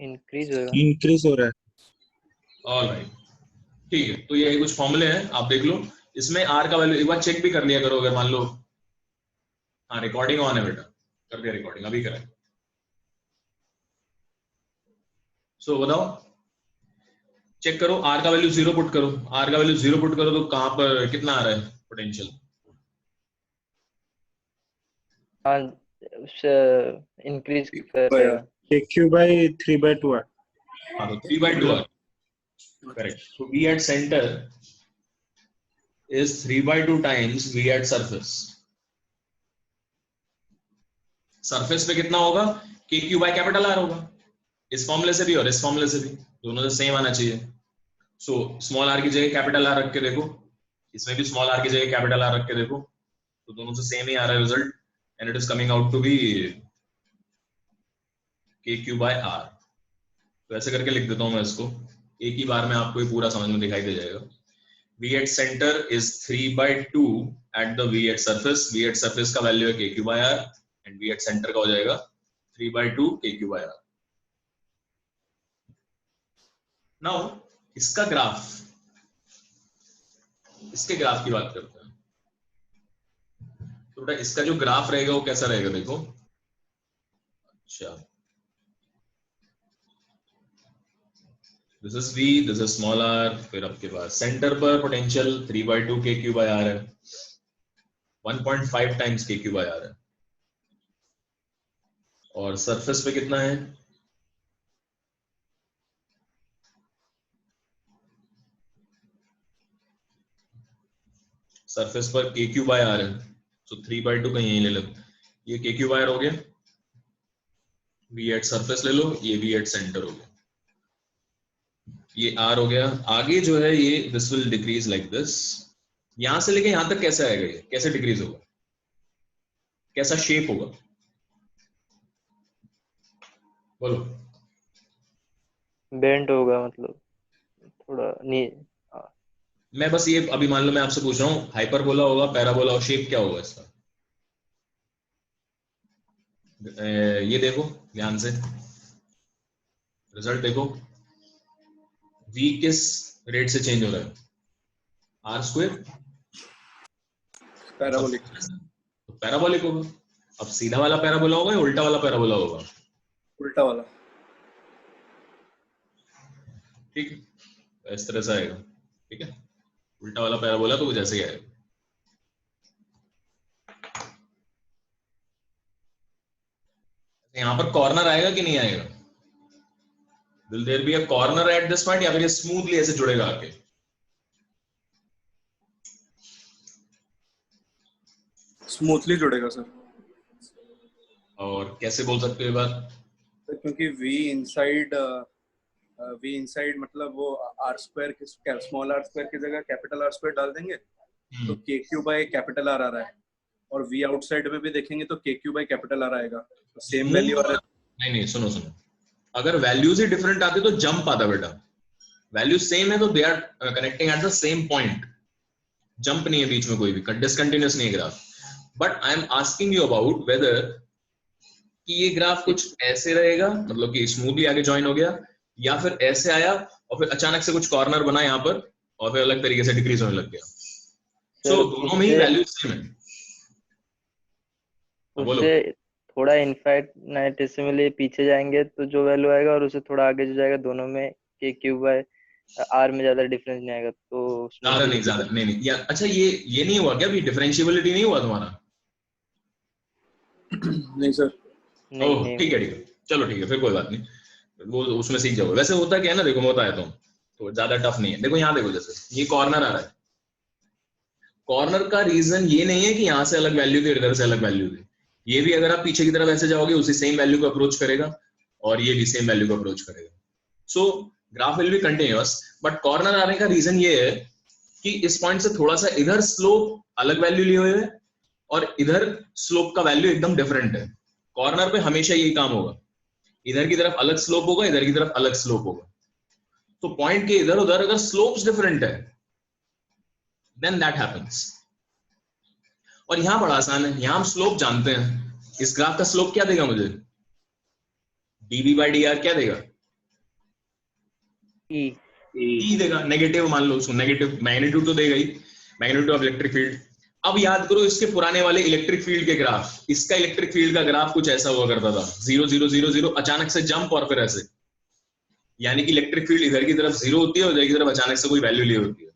Increase होगा, increase हो रहा है। ऑलराइट, ठीक है। तो ये कुछ फॉर्मूले हैं, आप देख लो। इसमें आर का वैल्यू एक बार चेक भी कर लिया करो, अगर मान लो। हाँ, रिकॉर्डिंग ऑन है बेटा, कर दिया रिकॉर्डिंग, अभी करें। सो बताओ, चेक करो, आर का वैल्यू 0 पुट करो। आर का वैल्यू 0 पुट करो तो कहां पर कितना आ रहा है पोटेंशियल? इंक्रीज करेगा। KQ/3/2 है। हाँ, तो 3/2 आर, करेक्ट। तो V at center is 3/2 times V at surface। Surface पे कितना होगा? KQ/R होगा। इस फॉर्मूले से भी और इस फॉर्मूले से भी, दोनों से सेम आना चाहिए। सो स्मॉल आर की जगह कैपिटल आर रख के देखो, इसमें भी स्मॉल आर की जगह कैपिटल आर रख के देखो, तो दोनों से सेम ही आ रहा है result, and it is coming out to be KQ/R। तो ऐसे करके लिख देता हूं मैं इसको, एक ही बार में आपको ये पूरा समझ में दिखाई दे जाएगा। V at center is 3/2 at the V at surface। V at surface का वैल्यू है KQ/R and V at center का हो जाएगा 3/2 KQ/R। नाउ इसका ग्राफ, इसके ग्राफ की बात करते हैं। तो बेटा इसका जो ग्राफ रहेगा वो कैसा रहेगा, देखो। अच्छा, this is V, this is small r, फिर आपके पास सेंटर पर पोटेंशियल 3/2 KQ/R है, 1.5 टाइम्स KQ/R है, और सरफेस पे कितना है? सरफेस पर KQ/R है, तो 3/2 कहीं यहीं ले लो, ये KQ/R हो गया। V at सरफेस ले लो, ये V at सेंटर हो गया, ये R हो गया। आगे जो है ये this will decrease like this, यहां से लेके यहां तक कैसे आएगा, ये कैसे डिक्रीज होगा, कैसा शेप होगा, बोलो। बेंड होगा, मतलब थोड़ा मैं बस ये अभी मान लो मैं आपसे पूछ रहा हूँ, हाइपरबोला होगा, पैराबोला होगा, शेप क्या होगा इसका? ये देखो ध्यान से, रिजल्ट देखो, V किस रेट से चेंज हो रहा है? R², parabolic. तो पैराबोलिक होगा। अब सीधा वाला पैराबोला होगा या उल्टा वाला पैराबोला होगा? उल्टा वाला। ठीक है, इस तरह से आएगा। ठीक है, उल्टा वाला पैराबोला तो कुछ ऐसे ही आएगा। यहां पर कॉर्नर आएगा कि नहीं आएगा? Will there be a corner at this point, या फिर ये स्मूथली ऐसे जुड़ेगा आके? स्मूथली जुड़ेगा सर। और कैसे बोल सकते हो ये बात? क्योंकि V इनसाइड मतलब वो R² स्मॉल R² की जगह कैपिटल R² डाल देंगे, तो KQ/R आ रहा है, और V आउटसाइड में भी देखेंगे तो KQ/R आएगा, तो सेम वैल्यू आ रहा है। नहीं, सुनो, अगर वैल्यूज ही डिफरेंट आते तो जंप आता बेटा। वैल्यू सेम है तो they are connecting at the same point, jump नहीं है बीच में, कोई भी डिसकंटिन्यूअस नहीं है graph. But I am asking you about whether कि ये ग्राफ कुछ ऐसे रहेगा, मतलब कि स्मूथली आगे ज्वाइन हो गया, या फिर ऐसे आया और फिर अचानक से कुछ कॉर्नर बना यहाँ पर और फिर अलग तरीके से डिक्रीज होने लग गया। सो दोनों में ही वैल्यू सेम है। उससे थोड़ा इनफाइनाइटेसिमली पीछे जाएंगे तो जो वैल्यू आएगा, और उससे थोड़ा आगे जो जाएगा, दोनों में KQ/R में ज्यादा डिफरेंस नहीं आएगा। तो ज्यादा नहीं या अच्छा, ये नहीं हुआ क्या अभी? डिफरेंशिएबिलिटी नहीं हुआ तुम्हारा? नहीं सर। ओह ठीक है, चलो ठीक है, फिर कोई बात नहीं, वो उसमें सीख जाओगे। वैसे होता क्या है ना, देखो होता है तो ज्यादा टफ नहीं है। देखो यहाँ देखो, जैसे ये कॉर्नर आ रहा है, कॉर्नर का रीजन ये नहीं है कि यहाँ से अलग वैल्यू थी, इधर से अलग वैल्यू थी। ये भी अगर आप पीछे की तरफ ऐसे जाओगे उसी सेम वैल्यू को अप्रोच करेगा, और ये भी सेम वैल्यू को अप्रोच करेगा। सो graph will be continuous, but corner आने का रीजन ये है कि इस पॉइंट से थोड़ा सा इधर स्लोप अलग वैल्यू लिए हुए है, और इधर स्लोप का वैल्यू एकदम डिफरेंट है। कॉर्नर पे हमेशा यही काम होगा, इधर की तरफ अलग स्लोप होगा, इधर की तरफ अलग स्लोप होगा। तो पॉइंट के इधर उधर अगर स्लोप्स डिफरेंट है, देन दैट हैपेंस। और यहां बड़ा आसान है, यहां हम स्लोप जानते हैं। इस ग्राफ का स्लोप क्या देगा मुझे? dv/dr क्या देगा? ई देगा, नेगेटिव मान लो उसको, नेगेटिव मैग्नीट्यूड तो देगा ही, मैग्नीट्यूड ऑफ इलेक्ट्रिक फील्ड। अब याद करो इसके पुराने वाले इलेक्ट्रिक फील्ड के ग्राफ, इसका इलेक्ट्रिक फील्ड का ग्राफ कुछ ऐसा हुआ करता था, 0 0 0 0, अचानक से जंप और फिर ऐसे, यानी कि इलेक्ट्रिक फील्ड इधर की तरफ 0 होती है और इधर की तरफ अचानक से कोई वैल्यू ली होती है।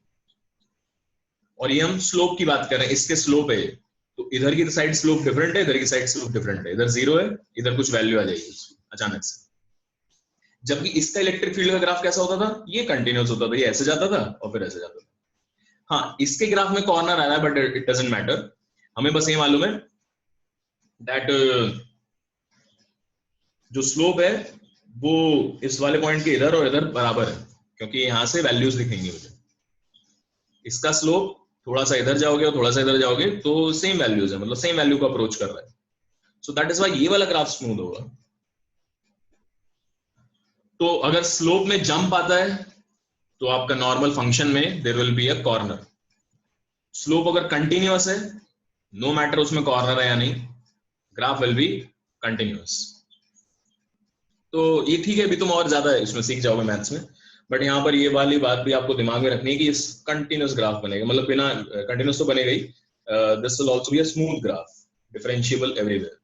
और ये हम स्लोप की बात कर रहे हैं, इसके स्लोप है, तो इधर की साइड स्लोप डिफरेंट है, इधर की साइड स्लोप डिफरेंट है, इधर 0 है, इधर कुछ वैल्यू आ जाएगी अचानक से। जबकि इसका इलेक्ट्रिक फील्ड का ग्राफ कैसा होता था, ये कंटिन्यूअस होता था, ये ऐसे जाता था और फिर ऐसे जाता था। हाँ, इसके ग्राफ में कॉर्नर आ रहा है बट इट डजंट मैटर, हमें बस ये मालूम है दैट जो स्लोप है वो इस वाले पॉइंट के इधर और इधर बराबर है, क्योंकि यहां से वैल्यूज दिखेंगी मुझे। इसका स्लोप थोड़ा सा इधर जाओगे और थोड़ा सा इधर जाओगे तो सेम वैल्यूज है, मतलब सेम वैल्यू को अप्रोच कर रहा है। सो दैट इज व्हाई ये वाला ग्राफ स्मूथ होगा। तो अगर स्लोप में जंप आता है तो आपका नॉर्मल फंक्शन में there will be a corner. Slope अगर कंटिन्यूअस है, नो मैटर उसमें कॉर्नर है या नहीं, ग्राफ विल बी कंटिन्यूअस। तो ये ठीक है, अभी तुम और ज्यादा इसमें सीख जाओगे मैथ्स में, बट यहाँ पर ये वाली बात भी आपको दिमाग में रखनी है कि इस कंटिन्यूअस ग्राफ बनेगा, मतलब बिना कंटिन्यूअस तो बनेगा ही, this will also be a smooth graph, differentiable everywhere.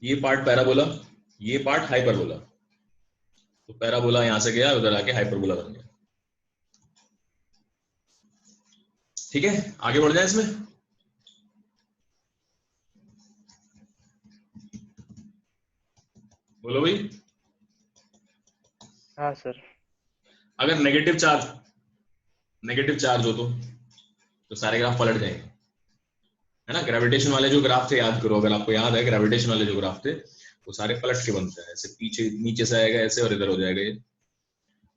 ये पार्ट पैराबोला, ये पार्ट हाइपरबोला, तो पैराबोला यहां से गया उधर आके हाइपरबोला बन गया। ठीक है, आगे बढ़ जाए इसमें। बोलो भाई। हाँ सर। अगर नेगेटिव चार्ज हो तो सारे ग्राफ पलट जाएंगे, है ना। ग्रेविटेशन वाले जो ग्राफ थे याद करो, अगर आपको याद है ग्रेविटेशन वाले जो ग्राफ थे वो सारे पलट के बनते हैं, ऐसे पीछे नीचे से आएगा ऐसे और इधर हो जाएगा ये,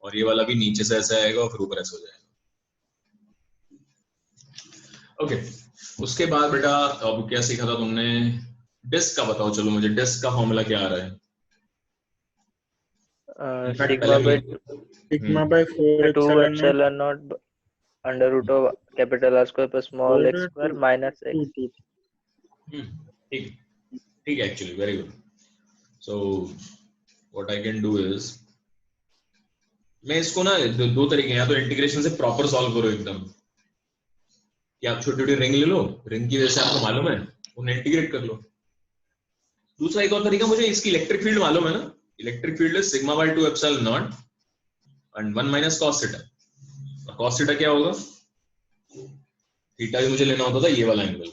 और ये वाला भी नीचे से ऐसे आएगा और फिर ऊपर ऐसे हो जाएगा। ओके, उसके बाद बेटा अब क्या सीखा था तुमने, डिस्क का बताओ। चलो मुझे डिस्क का फॉर्मूला क्या आ रहा है। Sigma by 4 2 epsilon not under root of capital R square plus small X square minus X. ठीक है, actually very good. So what I can do is, मैं इसको ना दो तरीके, या तो इंटीग्रेशन से प्रॉपर सॉल्व करो एकदम, कि आप छोटी छोटी रिंग ले लो, रिंग की वजह से आपको मालूम है उन्हें इंटीग्रेट कर लो। दूसरा एक और तरीका, मुझे इसकी इलेक्ट्रिक फील्ड मालूम है ना, electric field is sigma by 2 epsilon not and 1 minus cos theta. cos theta क्या होगा, थीटा भी मुझे लेना होता था ये वाला एंगल,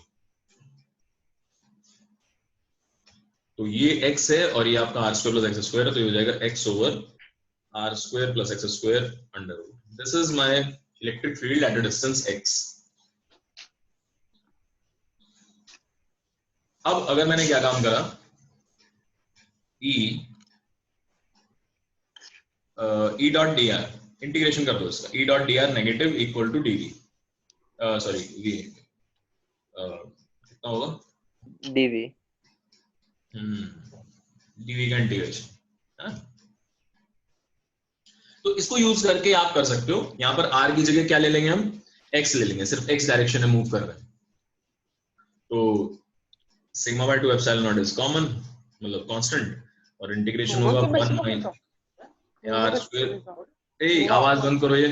तो ये x है और ये आपका r² प्लस x स्क्वायर है, तो ये हो जाएगा x over r² plus x square under root. This is my electric field at a distance x। अब अगर मैंने क्या काम करा, E dot D R integration कर दो इसका, E dot D R negative equal to dv, sorry v, कितना होगा dv, dv का इंटीग्रेशन। तो इसको यूज करके आप कर सकते हो, यहां पर r की जगह क्या ले लेंगे हम, x ले लेंगे, सिर्फ x डायरेक्शन में मूव कर रहे हैं, तो sigma by 2 epsilon not is common, मतलब कांस्टेंट, और इंटीग्रेशन होगा 1 माइनस r स्क्वायर। ए आवाज बंद करो ये,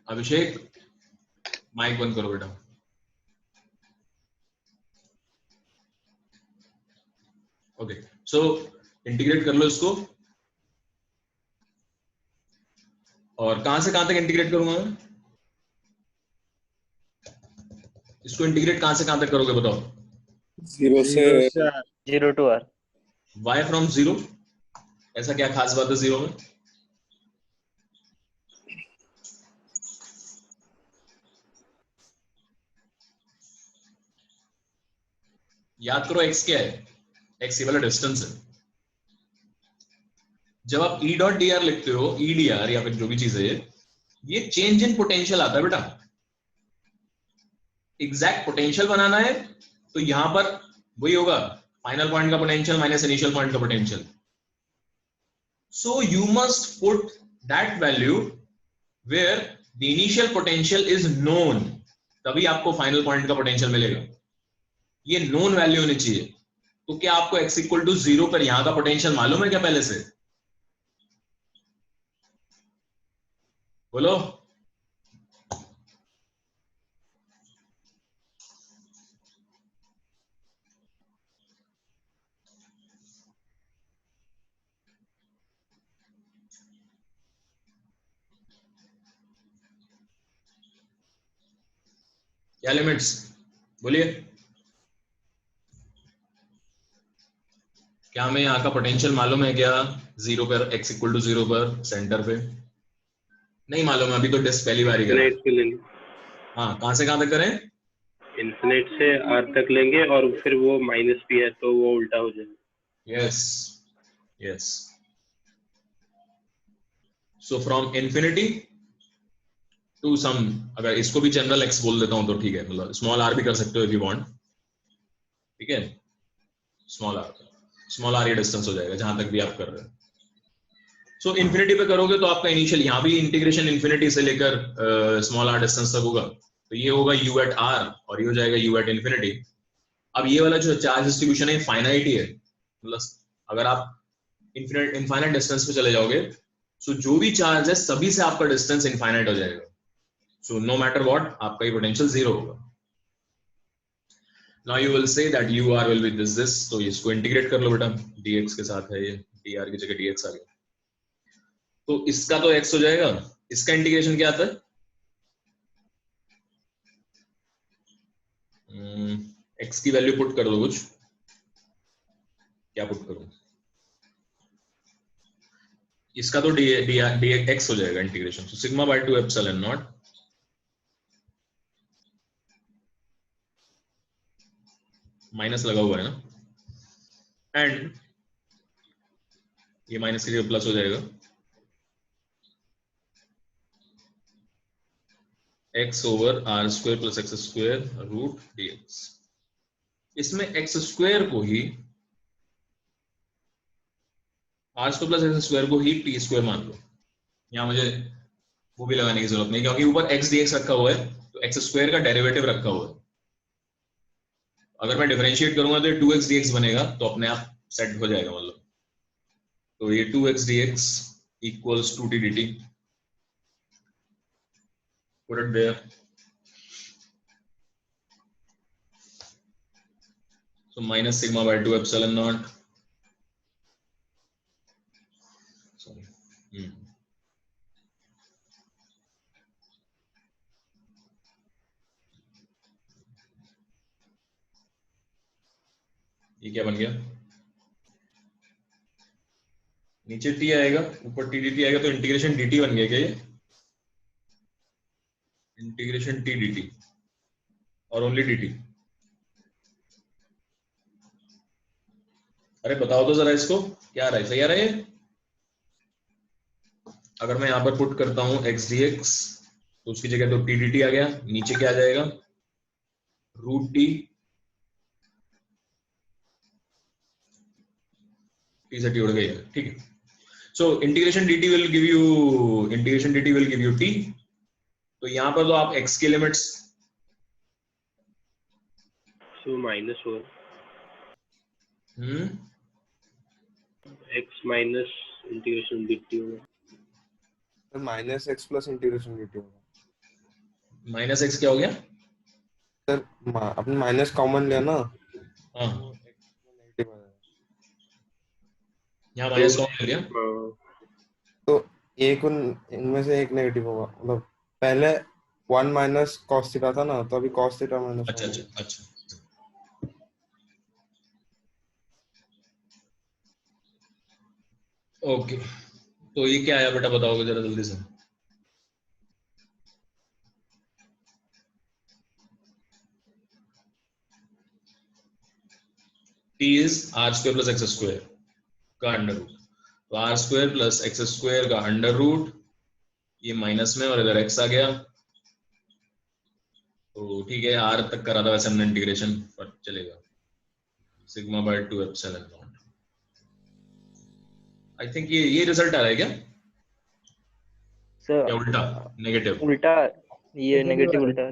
अभिषेक माइक बंद करो बेटा। ओके, सो इंटीग्रेट कर लो इसको, और कहां से कहां तक इंटीग्रेट करूंगा मैं इसको, इंटीग्रेट कहां से कहां तक करोगे बताओ। 0 से 0 to r। y फ्रॉम 0, ऐसा क्या खास बात है 0 में, याद करो x क्या है, x ये वाला डिस्टेंस है। जब आप E डॉट डी आर लिखते हो, ई डी आर या फिर जो भी चीज है, ये चेंज इन पोटेंशियल आता है बेटा। एग्जैक्ट पोटेंशियल बनाना है तो यहां पर वही होगा, फाइनल पॉइंट का पोटेंशियल माइनस इनिशियल पॉइंट का potential. So you must put that value where the initial potential is known, तभी आपको फाइनल पॉइंट का पोटेंशियल मिलेगा। ये नोन वैल्यू होनी चाहिए। तो क्या आपको x इक्वल टू 0 पर यहां का पोटेंशियल मालूम है क्या पहले से? बोलो। क्या लिमिट्स? बोलिए। क्या हमें यहाँ का पोटेंशियल मालूम है क्या? 0 पर, x इक्वल टू 0 पर सेंटर पे नहीं मालूम है, अभी तो टेस्ट पहली बार ही करा। इन्फिनिट पे ले लेंगे, हाँ, कहाँ से कहाँ तक करें? इन्फिनिट से आर तक लेंगे और फिर वो माइनस भी है तो वो उल्टा हो जाएगा। Yes yes. So from infinity to some, अगर इसको भी जनरल x बोल देता हूं तो ठीक है, मतलब स्मॉल r भी कर सकते हो इफ यू वांट, ठीक है। स्मॉल r ये डिस्टेंस हो जाएगा जहां तक भी आप कर रहे हो। सो इन्फिनिटी पे करोगे तो आपका इनिशियल यहाँ भी इंटीग्रेशन इन्फिनिटी से लेकर स्मॉल r डिस्टेंस तक होगा, तो ये होगा u एट r और ये हो जाएगा u एट इन्फिनिटी। अब ये वाला जो चार्ज डिस्ट्रीब्यूशन है फाइनाइट ही है, मतलब अगर आप इनफाइनाइट डिस्टेंस पे चले जाओगे सो जो भी चार्ज है सभी से आपका डिस्टेंस इनफाइनाइट हो जाएगा। सो नो मैटर व्हाट आपका ये पोटेंशियल 0 होगा। Now you will say that ur will be this, तो इसको इंटीग्रेट कर लो बेटा, dx के साथ है ये, dr की जगह dx आ गया, तो इसका तो x हो जाएगा, इसका इंटीग्रेशन क्या आता है? x की वैल्यू पुट कर दो कुछ, क्या पुट करूं? इसका तो dx हो जाएगा integration, so sigma by 2 epsilon not minus लगा हुआ है ना, एंड ये माइनस की जगह प्लस हो जाएगा, x over r square plus x square root dx। इसमें एक्स स्क्वायर को ही r square plus x square को ही टी स्क्वायर मान लो। यहाँ मुझे वो भी लगाने की जरूरत नहीं क्योंकि ऊपर x dx रखा हुआ है, तो एक्स स्क्वायर का डेरिवेटिव रखा हुआ है। अगर मैं डिफरेंशिएट करूंगा तो 2x dx बनेगा, तो अपने आप सेट हो जाएगा, मतलब तो ये 2x dx equals 2t dt, put it there, so minus sigma by 2 epsilon naught, sorry, ये क्या बन गया? नीचे t आएगा, ऊपर t dt आएगा, तो इंटीग्रेशन dt बन गया क्या ये? इंटीग्रेशन t dt और ओनली dt। अरे बताओ तो जरा इसको, क्या आ रहा है? सही आ रहा है ये? अगर मैं यहां पर पुट करता हूं x dx तो उसकी जगह तो t dt आ गया, नीचे क्या आ जाएगा? रूट t, t से t उड़ गई है, ठीक है। So integration dt will give you t, तो यहां पर तो आप x की लिमिट्स सो माइनस हो हम्म x माइनस इंटीग्रेशन dt होगा, minus x plus integration dt होगा। माइनस x क्या हो गया? सर अपने माइनस कॉमन लिया ना, हाँ, नेगेटिव आ जाएगा। यहाँ माइनस कौन ले लिया? तो एक इनमें से एक नेगेटिव होगा, मतलब पहले 1 माइनस कॉस थीटा था ना, तो अभी कॉस थीटा माइनस अच्छा अच्छा अच्छा, ओके। तो ये क्या आया बेटा, बताओगे जरा जल्दी से? t is R square plus x square का अंडर रूट, तो R square plus x square का अंडर रूट, ये माइनस में और इधर x आ गया, तो ठीक है, r तक करा था वैसे हमने इंटीग्रेशन, पर चलेगा। Sigma by 2 epsilon not, I think ये रिजल्ट आ रहा है क्या? सर या उल्टा नेगेटिव? उल्टा, ये नेगेटिव उल्टा,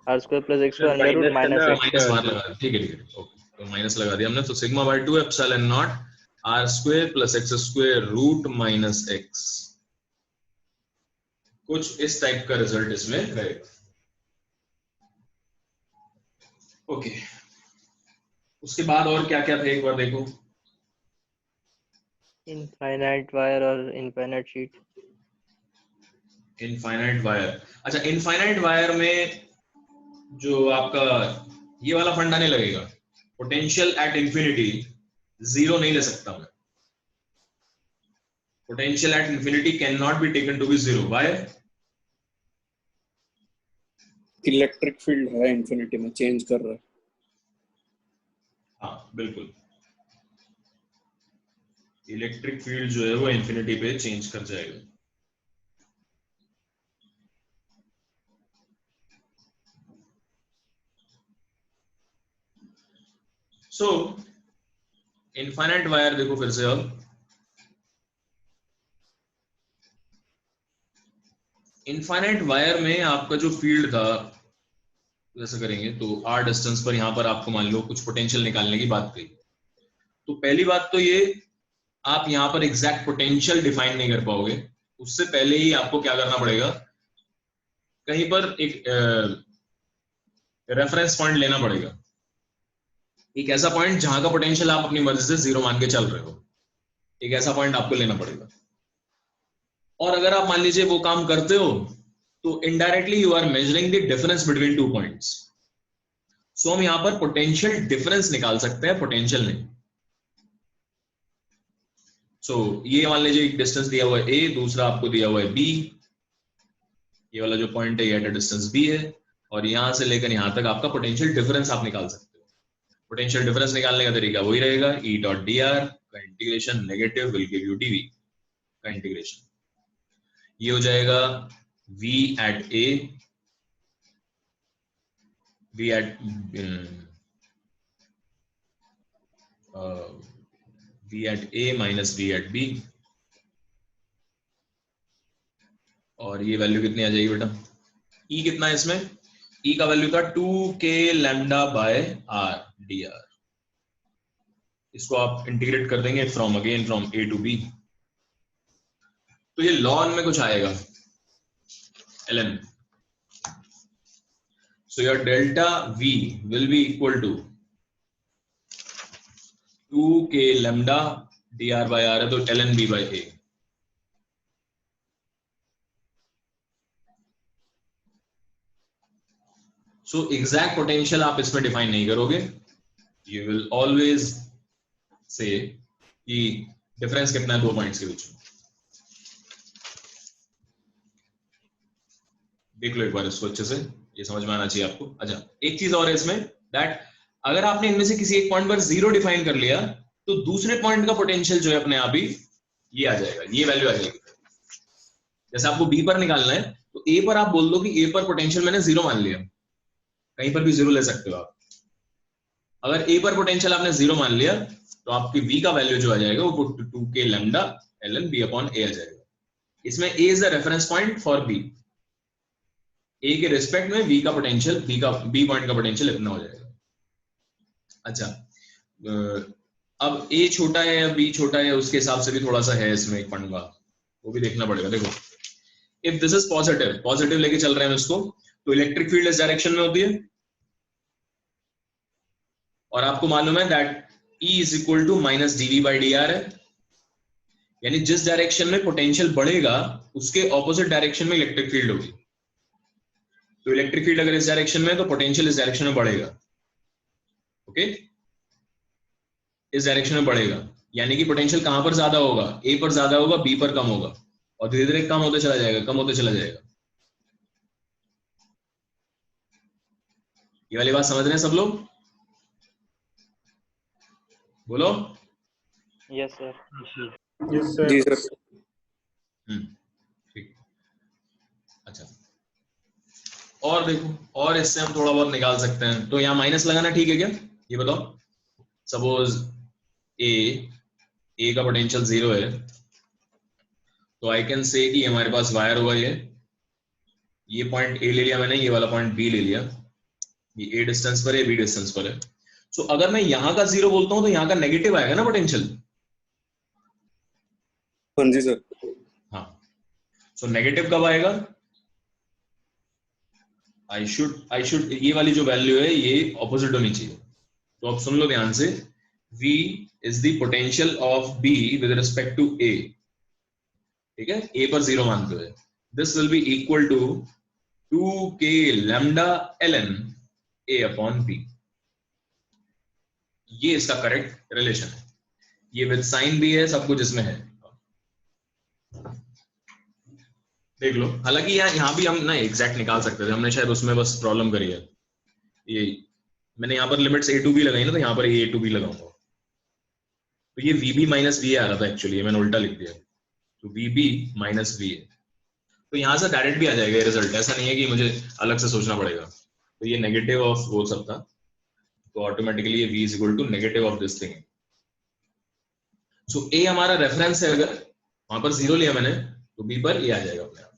R square plus x square under root minus है माइनस ना, एक्स। माइनस बाहर लगा दिया, ठीक है ठीक है, ओके, तो माइनस लगा दिया हमने, तो sigma by 2 epsilon not R square plus x square root minus X, कुछ इस टाइप का रिजल्ट इसमें रहेगा। ओके, उसके बाद और क्या क्या थे एक बार देखो। इनफाइनाइट वायर और इनफाइनाइट शीट। इनफाइनाइट वायर, अच्छा इनफाइनाइट वायर में जो आपका ये वाला फंडा नहीं लगेगा, पोटेंशियल एट इंफिनिटी जीरो नहीं ले सकता मैं, potential at infinity can not be taken to be zero. Why? Electric field है इंफिनिटी में, चेंज कर रहा है। हाँ बिल्कुल, इलेक्ट्रिक फील्ड जो है वो इंफिनिटी पे चेंज कर जाएगा। सो इनफाइनाइट वायर देखो फिर से, अब इनफाइनाइट वायर में आपका जो फील्ड था, जैसे करेंगे तो आर डिस्टेंस पर यहां पर आपको मान लो कुछ पोटेंशियल निकालने की बात कही, तो पहली बात तो ये आप यहां पर एग्जैक्ट पोटेंशियल डिफाइन नहीं कर पाओगे, उससे पहले ही आपको क्या करना पड़ेगा, कहीं पर एक रेफरेंस पॉइंट लेना पड़ेगा, एक ऐसा पॉइंट जहां का पोटेंशियल आप अपनी मर्जी से जीरो मान के चल रहे हो, एक ऐसा पॉइंट आपको लेना पड़ेगा। और अगर आप मान लीजिए वो काम करते हो तो indirectly you are measuring the difference between two points. So हम यहां पर पोटेंशियल डिफरेंस निकाल सकते हैं, पोटेंशियल नहीं। सो ये मान लीजिए एक डिस्टेंस दिया हुआ है ए, दूसरा आपको दिया हुआ है बी, ये वाला जो पॉइंट है ये एट डिस्टेंस बी है, और यहां से लेकर यहां तक आपका पोटेंशियल डिफरेंस आप निकाल सकते हो। पोटेंशियल डिफरेंस निकालने का तरीका वही रहेगा, ई डॉट डी आर का integration negative will give you DV का इंटीग्रेशन, ये हो जाएगा v at a, v at a minus v at b, और ये वैल्यू कितनी आ जाएगी बेटा, e कितना है इसमें, e का वैल्यू था 2k lambda by r dr, इसको आप इंटीग्रेट कर देंगे from again from a to b, तो ये ln में कुछ आएगा ln, so your delta v will be equal to 2k lambda dr by r है, तो ln b by a। so exact potential आप इसमें डिफाइन नहीं करोगे, you will always say कि डिफरेंस कितना है दो पॉइंट्स के बीच में। देख लो एक बार इसको अच्छे से, ये समझ में आना चाहिए आपको। अच्छा एक चीज और है इसमें, दैट अगर आपने इनमें से किसी एक पॉइंट पर जीरो डिफाइन कर लिया तो दूसरे पॉइंट का पोटेंशियल जो है अपने आप ही ये आ जाएगा, ये वैल्यू आ जाएगी। जैसे आपको बी पर निकालना है तो ए पर आप बोल दो कि ए पर पोटेंशियल मैंने जीरो मान लिया, कहीं पर भी जीरो ले सकते हो आप। अगर ए पर पोटेंशियल आपने जीरो मान लिया तो आपकी वी का वैल्यू जो आ जाएगा वो 2k lambda ln b upon a आ जाएगा। इसमें a is the reference point for b, a के रिस्पेक्ट में v का पोटेंशियल, b पॉइंट का पोटेंशियल इतना हो जाएगा। अच्छा अब a छोटा है या b छोटा है उसके हिसाब से भी थोड़ा सा है इसमें एक पंगा, वो भी देखना पड़ेगा। देखो if this is positive, positive लेके चल रहे हैं इसको, तो इलेक्ट्रिक फील्ड इस डायरेक्शन में होती है, और आपको मालूम है that E is equal to minus DV by D R है, यानी जिस डायरेक्शन में पोटेंशियल बढ़ेगा उसके ऑपोजिट डायरेक्शन में इलेक्ट्रिक फील्ड होगी। तो इलेक्ट्रिक फील्ड अगर इस डायरेक्शन में तो पोटेंशियल इस डायरेक्शन में बढ़ेगा, ओके इस डायरेक्शन में बढ़ेगा, यानी कि पोटेंशियल कहां पर ज्यादा होगा, ए पर ज्यादा होगा, बी पर कम होगा, और धीरे धीरे कम होते चला जाएगा, कम होते चला जाएगा। ये वाली बात समझ रहे हैं सब लोग? बोलो। Yes sir. जी सर। ठीक। अच्छा और देखो, और इससे हम थोड़ा बहुत निकाल सकते हैं। तो यहाँ माइनस लगाना ठीक है क्या, ये बताओ। सपोज ए का पोटेंशियल जीरो है, तो आई कैन से कि हमारे पास वायर होगा ये पॉइंट ए ले लिया मैंने, ये वाला पॉइंट बी ले लिया, ये ए डिस्टेंस पर है, बी डिस्टेंस पर है। सो अगर मैं यहाँ का 0 बोलता हूँ तो यहाँ का नेगेटिव आएगा ना पोटेंशियल। हाँ जी सर। हाँ, सो नेगेटिव कब आएगा? आई शुड ये वाली जो वैल्यू है ये ऑपोजिट होनी चाहिए। तो अब सुन लो ध्यान से, V is the potential of B with respect to A, ठीक है, A पर 0 मानते हुए। This will be equal to 2k lambda ln A upon B। ये इसका करेक्ट रिलेशन है, ये विद साइन भी है, सब कुछ इसमें है, देख लो। हालांकि यहाँ भी हम ना एग्जैक्ट निकाल सकते थे, हमने शायद उसमें बस प्रॉब्लम करी है। ये मैंने यहाँ पर लिमिट्स a to b लगाई ना, तो यहाँ पर a to b लगाऊंगा, तो ये vb माइनस वी आ रहा था एक्चुअली, मैंने उल्टा लिख दिया, तो vb माइनस वी है। तो यहाँ से डायरेक्ट भी आ जाएगा ये रिजल्ट, ऐसा नहीं है कि मुझे अलग से सोचना पड़ेगा। तो ये नेगेटिव ऑफ वो सब था, तो ऑटोमेटिकली ये v is equal to negative of this thing. So a हमारा रेफरेंस है, अगर वहां पर 0 लिया मैंने तो b पर a आ जाएगा अपने आप।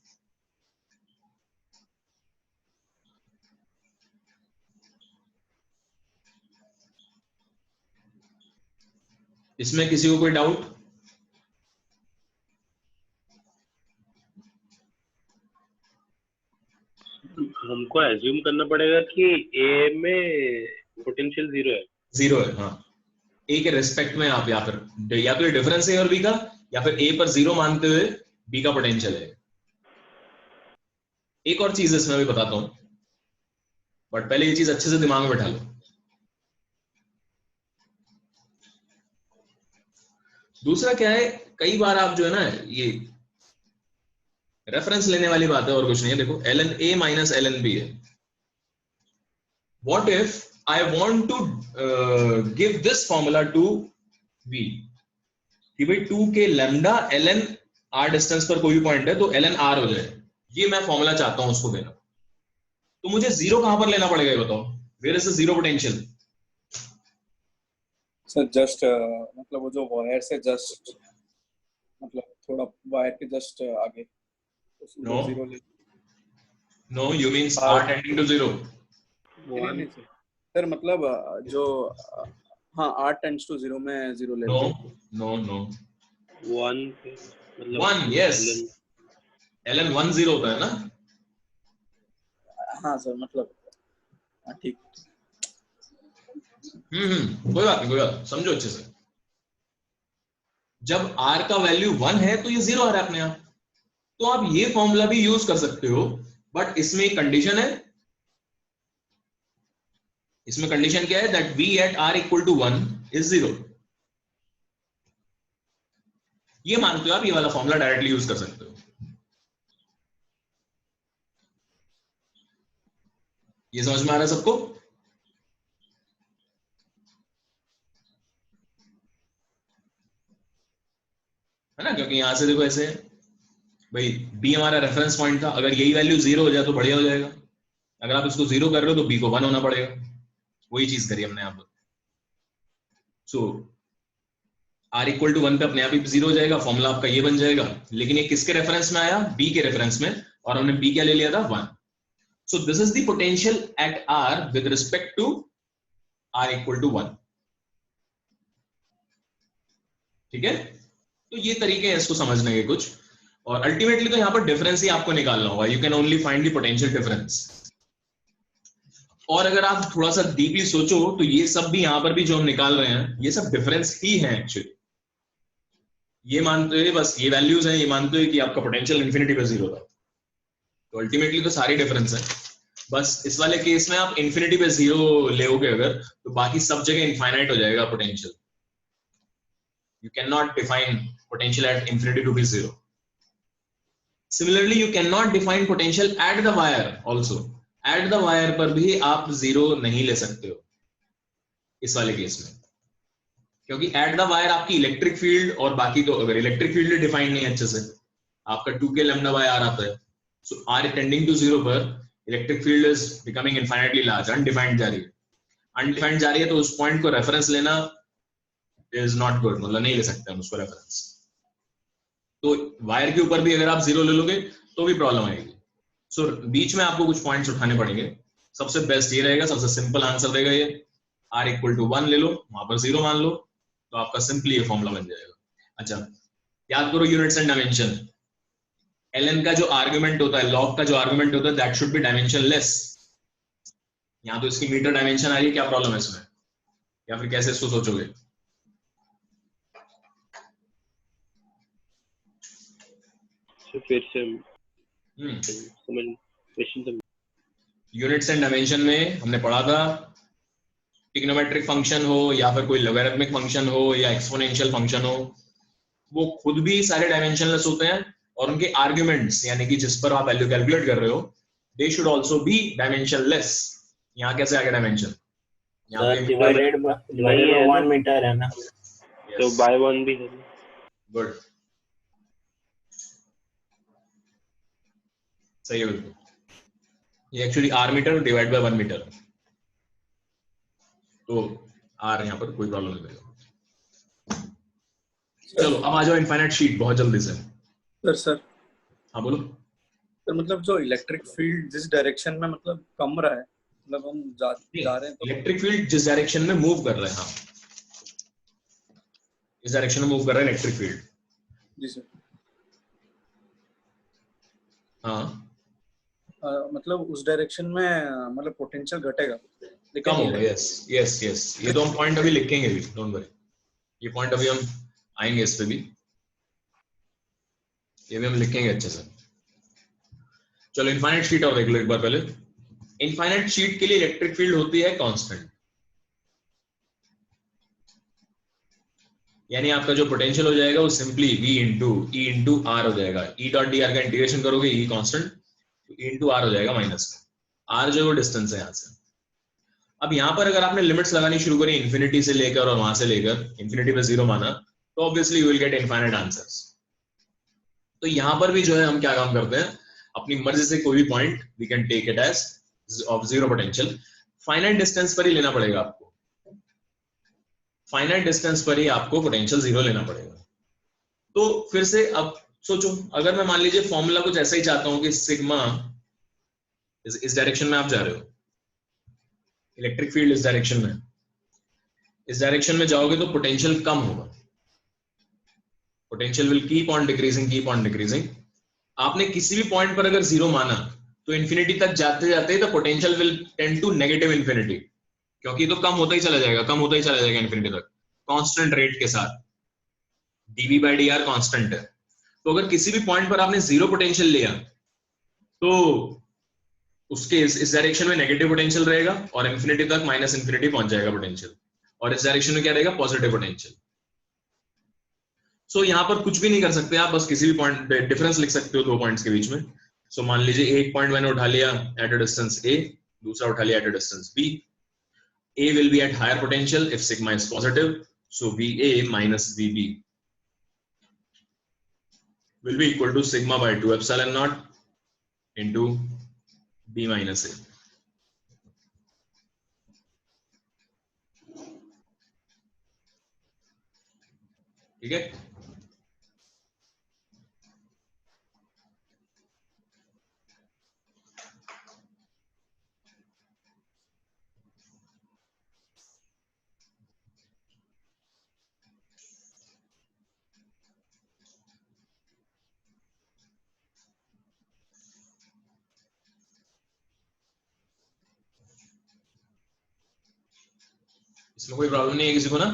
इसमें किसी को कोई डाउट? हमको एज्यूम करना पड़ेगा कि ए में पोटेंशियल 0 है। 0 है, हाँ, ए के रेस्पेक्ट में आप या तो डिफरेंस है और बी का, या फिर ए पर 0 मानते हुए बी का पोटेंशियल है। एक और चीज इसमें भी बताता हूं, बट पहले ये चीज अच्छे से दिमाग में बैठा लो। दूसरा क्या है, कई बार आप जो है ना, ये रेफरेंस लेने वाली बात है और कुछ नहीं है। देखो ln a माइनस ln b है। What if I want to give this formula to v कि भाई 2k lambda ln r distance पर कोई भी पॉइंट है तो ln r हो जाए, ये मैं फॉर्मूला चाहता हूं उसको देना। तो मुझे 0 कहां पर लेना पड़ेगा ये बताओ, where is the 0 potential? Sir just मतलब वो जो वायर से जस्ट मतलब थोड़ा वायर के जस्ट आगे No. 0 ले। No, you mean r tending to 0. नहीं सर मतलब जो हाँ r tends to 0 में 0 ले। No. 1 मतलब 1, yes. ln 1 0 होता है ना? हाँ सर मतलब ठीक। कोई बात नहीं, समझो अच्छे से। जब r का वैल्यू 1 है तो ये 0 आ रहा है अपने आप, तो आप ये फॉर्मूला भी यूज कर सकते हो, बट इसमें एक कंडीशन है। इसमें कंडीशन क्या है? That v at r equal to 1 is 0। ये मानते हो आप, ये वाला फॉर्मूला डायरेक्टली यूज कर सकते हो। ये समझ में आ रहा है सबको? है ना, क्योंकि यहां से देखो ऐसे भाई b हमारा रेफरेंस पॉइंट था, अगर यही वैल्यू 0 हो जाए तो बढ़िया हो जाएगा। अगर आप इसको 0 कर रहे हो तो b को 1 होना पड़ेगा, वही चीज करी हमने यहाँ पर। सो r इक्वल टू 1 पे अपने आप ही 0 हो जाएगा, फॉर्मूला आपका ये बन जाएगा। लेकिन ये किसके रेफरेंस में आया? b के रेफरेंस में, और हमने b क्या ले लिया था? 1। So this is the potential at r with respect to r equal to 1। ठीक है, तो ये तरीके हैं इसको समझने के कुछ, और अल्टीमेटली तो यहाँ पर डिफरेंस ही आपको निकालना होगा। You can only find the potential difference. और अगर आप थोड़ा सा डीपली सोचो तो ये सब भी यहाँ पर भी जो हम निकाल रहे हैं ये सब डिफरेंस ही है एक्चुअली। ये मानते हुए बस ये वैल्यूज हैं, ये मानते हुए कि आपका पोटेंशियल इन्फिनिटी पे 0 था, तो अल्टीमेटली तो सारी डिफरेंस है। बस इस वाले केस में आप इन्फिनिटी पे 0 लेओगे अगर, तो बाकी सब जगह इनफाइनाइट हो जाएगा potential. You cannot define potential at infinity to be 0. Similarly, you cannot define potential at the wire also. At the wire पर भी आप 0 नहीं ले सकते हो इस वाले केस में, क्योंकि at the wire आपकी इलेक्ट्रिक फील्ड और बाकी तो अगर इलेक्ट्रिक फील्ड डिफाइन नहीं अच्छे से, आपका 2k lambda by r आता है, so r tending to 0 पर electric field is becoming infinitely large, undefined जा रही है। अनडिफाइंड जा रही है तो उस पॉइंट को रेफरेंस लेना इज नॉट गुड, मतलब नहीं ले सकते हम उसको रेफरेंस। तो वायर के ऊपर भी अगर आप 0 ले लोगे तो भी प्रॉब्लम आएगी। सो बीच में आपको कुछ पॉइंट्स उठाने पड़ेंगे। सबसे बेस्ट ये रहेगा, सबसे सिंपल आंसर रहेगा ये, r इक्वल टू 1 ले लो, वहां पर 0 मान लो, तो आपका सिंपली ये फॉर्मूला बन जाएगा। अच्छा, याद करो यूनिट्स एंड डायमेंशन। ln का जो आर्गुमेंट होता है, लॉग का जो आर्गुमेंट होता है, दैट शुड बी डायमेंशनलेस। यहाँ तो इसकी मीटर डायमेंशन आ रही है, क्या प्रॉब्लम है इसमें, या फिर कैसे इसको सोचोगे? फिर से समझ क्वेश्चन। यूनिट्स एंड डायमेंशन में हमने पढ़ा था, ट्रिग्नोमेट्रिक फंक्शन हो या फिर कोई लॉगरिथमिक फंक्शन हो या एक्सपोनेंशियल फंक्शन हो, वो खुद भी सारे डायमेंशनलेस होते हैं, और उनके आर्गुमेंट्स यानी कि जिस पर आप वैल्यू कैलकुलेट कर रहे हो, they should also be dimensionless. यहाँ कैसे आ गया डायमेंशन? यहाँ पे डिवाइडेड बाय 1 मीटर है ना, तो बाय 1 भी है। गुड, सही है बिल्कुल। ये actually r metre divide by 1 metre, तो r यहाँ पर कोई प्रॉब्लम नहीं रहेगा। चलो अब आ जाओ इनफाइनाइट शीट बहुत जल्दी से। सर हाँ बोलो। सर मतलब जो इलेक्ट्रिक फील्ड जिस डायरेक्शन में मतलब कम रहा है, मतलब हम जा रहे हैं, तो इलेक्ट्रिक फील्ड जिस डायरेक्शन में मूव कर रहे हैं, हाँ इस डायरेक्शन में मूव कर रहा है इलेक्ट्रिक फील्ड। जी सर। हाँ मतलब उस डायरेक्शन में मतलब पोटेंशियल घटेगा, कम होगा। यस यस यस, ये तो हम पॉइंट अभी लिखेंगे भी, डोंट वरी, ये पॉइंट अभी हम आएंगे इस पे भी, ये भी हम लिखेंगे अच्छे से। चलो इनफाइनाइट शीट और देख लो एक बार पहले। इनफाइनाइट शीट के लिए इलेक्ट्रिक फील्ड होती है कांस्टेंट, यानी आपका जो पोटेंशियल हो जाएगा वो सिंपली v इंटू r हो जाएगा। e डॉट डी आर का इंटीग्रेशन करोगे, e constant, e into r हो जाएगा माइनस में, r जो है वो डिस्टेंस है यहाँ से। अब यहाँ पर अगर आपने लिमिट्स लगानी शुरू करी इन्फिनिटी से लेकर और वहां से लेकर इन्फिनिटी पे 0 माना, तो obviously you will get infinite answers. तो यहाँ पर भी जो है हम क्या काम करते हैं, अपनी मर्जी से कोई भी point we can take it as of 0 potential. Finite distance पर ही लेना पड़ेगा आपको, फाइनाइट डिस्टेंस पर ही आपको पोटेंशियल 0 लेना पड़ेगा। तो फिर से अब सोचो, अगर मैं मान लीजिए फॉर्मूला कुछ ऐसा ही चाहता हूं कि सिग्मा इस डायरेक्शन में आप जा रहे हो, इलेक्ट्रिक फील्ड इस डायरेक्शन में, इस डायरेक्शन में जाओगे तो पोटेंशियल कम होगा, potential will keep on decreasing. आपने किसी भी पॉइंट पर अगर 0 माना तो इन्फिनिटी तक जाते जाते the potential will tend to negative infinity, क्योंकि तो कम होता ही चला जाएगा इन्फिनिटी तक कांस्टेंट रेट के साथ, dv by dr कांस्टेंट है। तो अगर किसी भी पॉइंट पर आपने 0 पोटेंशियल लिया तो उसके इस डायरेक्शन में नेगेटिव पोटेंशियल रहेगा और इन्फिनिटी तक माइनस इन्फिनिटी पहुंच जाएगा पोटेंशियल, और इस डायरेक्शन में क्या रहेगा, पॉजिटिव पोटेंशियल। सो यहाँ पर कुछ भी नहीं कर सकते आप, बस किसी भी पॉइंट डिफरेंस लिख सकते हो दो पॉइंट्स के बीच में। सो मान लीजिए एक पॉइंट मैंने उठा लिया एट अ डिस्टेंस a, दूसरा उठा लिया eight a distance b। a will be at higher potential if sigma is positive, so va minus vb will be equal to sigma by 2 epsilon naught into b minus a। ठीक है, इसमें कोई problem नहीं है किसी को ना?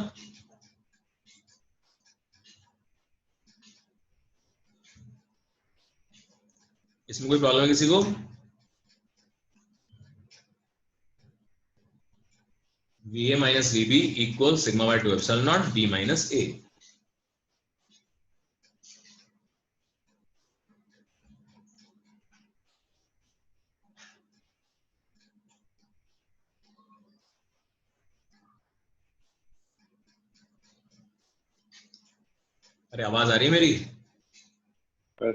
इसमें कोई प्रॉब्लम है किसी को? va minus vb equals sigma by 2 epsilon naught b minus a। अरे आवाज आ रही है मेरी?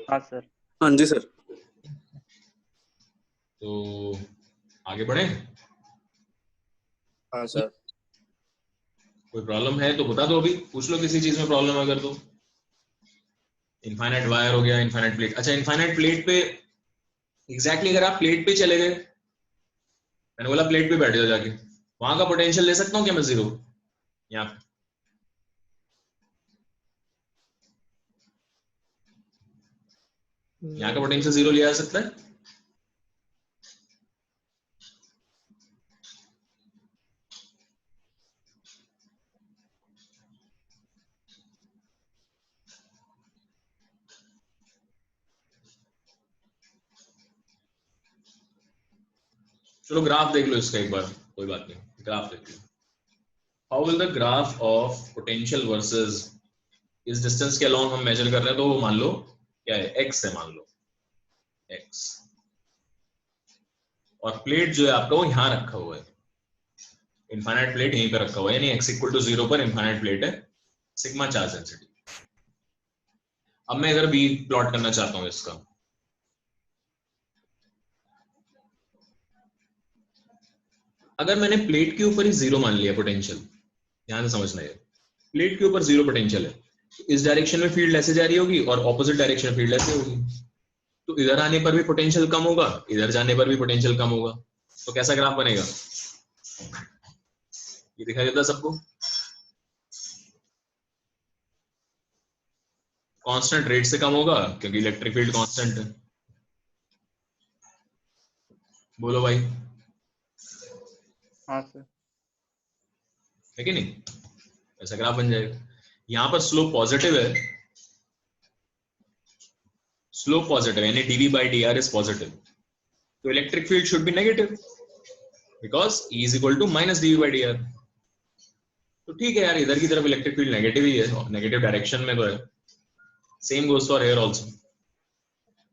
हाँ सर। हाँ जी सर। तो आगे बढ़े? हाँ सर। कोई प्रॉब्लम है तो बता दो, अभी पूछ लो किसी चीज में प्रॉब्लम अगर तो, इनफाइनाइट वायर हो गया, इनफाइनाइट प्लेट। अच्छा इनफाइनाइट प्लेट पे एग्जैक्टली अगर आप प्लेट पे चले गए, मैंने बोला प्लेट पे बैठ जाओ जाके, वहां का पोटेंशियल ले सकता हूँ क्या मैं जीरो? यहाँ पे यहाँ का पोटेंशियल जीरो लिया जा सकता है? चलो ग्राफ देख लो इसका एक बार, कोई बात नहीं, ग्राफ देख लो। How will the graph of potential versus इस डिस्टेंस के अलोंग हम मेजर कर रहे हैं, तो वो मान लो क्या है, x है, मान लो x, और प्लेट जो है आपका वो यहां रखा हुआ है, इनफाइनाइट प्लेट यहीं पे रखा हुआ है, यानी x इक्वल टू 0 पर इनफाइनाइट प्लेट है, सिग्मा चार्ज डेंसिटी। अब मैं अगर b प्लॉट करना चाहता हूं इसका, अगर मैंने प्लेट के ऊपर ही जीरो मान लिया पोटेंशियल, ध्यान से समझना है, प्लेट के ऊपर जीरो पोटेंशियल है, तो इस डायरेक्शन में फील्ड ऐसे जा रही होगी और ऑपोजिट डायरेक्शन में फील्ड ऐसे होगी, तो इधर आने पर भी पोटेंशियल कम होगा, इधर जाने पर भी पोटेंशियल कम होगा, तो कैसा ग्राफ बनेगा? ये दिखाई देता है सबको? कांस्टेंट रेट से कम होगा क्योंकि इलेक्ट्रिक फील्ड कांस्टेंट है। बोलो भाई, हाँ सर। है कि नहीं? ऐसा ग्राफ बन जाएगा। यहां पर स्लोप पॉजिटिव है, स्लोप पॉजिटिव यानी dv by dr is positive, तो electric field should be negative because E is equal to minus dv by dr। तो ठीक है यार, इधर की तरफ इलेक्ट्रिक फील्ड नेगेटिव ही है, नेगेटिव डायरेक्शन में तो है, same goes for here also.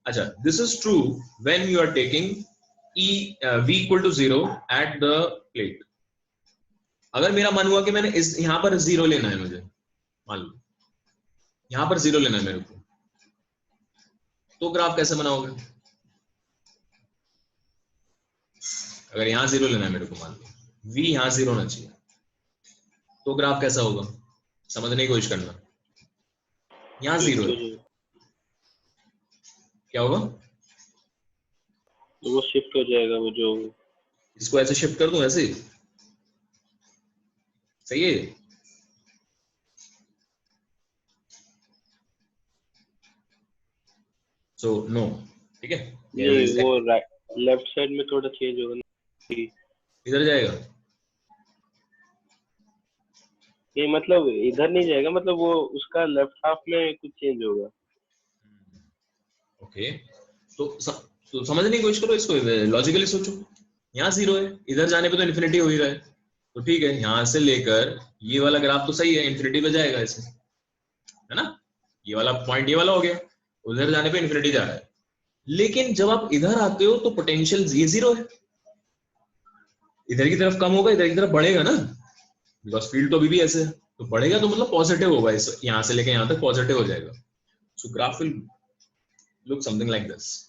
अच्छा, this is true when you are taking v equal to 0 at the plate। अगर मेरा मन हुआ कि मैंने इस यहां पर जीरो लेना है, मुझे मान लो यहां पर जीरो लेना है मेरे को, तो ग्राफ कैसे बनाओगे? अगर यहां जीरो लेना है मेरे को, मान लो v यहां जीरो होना चाहिए, तो ग्राफ कैसा होगा? समझने की कोशिश करना। यहां जीरो है, क्या होगा? तो वो शिफ्ट हो जाएगा, वो जो इसको ऐसे शिफ्ट कर दूं, ऐसे सही है? सो नो, ठीक है, नहीं, वो लेफ्ट साइड में थोड़ा चेंज होगा ना, इधर जाएगा, ये मतलब इधर नहीं जाएगा, मतलब वो उसका लेफ्ट हाफ में कुछ चेंज होगा। ओके, तो समझने की कोशिश करो इसको, लॉजिकली सोचो। यहाँ जीरो है, इधर जाने पे तो इन्फिनिटी हो ही रहा है, तो ठीक है, यहां से लेकर ये वाला ग्राफ तो सही है, इन्फिनिटी पे जाएगा ऐसे, है ना? ये वाला पॉइंट ये वाला हो गया, उधर जाने पे इन्फिनिटी जा रहा है, लेकिन जब आप इधर आते हो तो पोटेंशियल ये जीरो है, इधर की तरफ कम होगा, इधर की तरफ बढ़ेगा ना, बिकॉज फील्ड तो अभी भी ऐसे है, तो बढ़ेगा तो मतलब पॉजिटिव होगा, इस यहां से लेकर यहां तक पॉजिटिव हो जाएगा। सो graph will look something like this.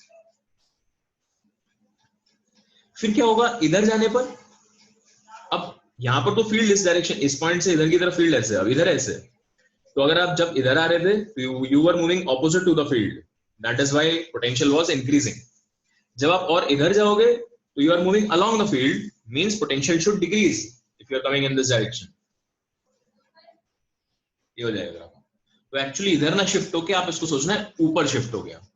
फिर क्या होगा इधर जाने पर? अब यहां पर तो फील्ड इस डायरेक्शन, इस पॉइंट से इधर की तरफ फील्ड ऐसे, अब इधर ऐसे, तो अगर आप जब इधर आ रहे थे you were moving opposite to the field, that is why potential was increasing. जब आप और इधर जाओगे तो you are moving along the field, means potential should decrease if you are coming in this direction. ये हो जाएगा। तो एक्चुअली इधर ना शिफ्ट होके आप इसको सोचना है ऊपर शिफ्ट हो गया।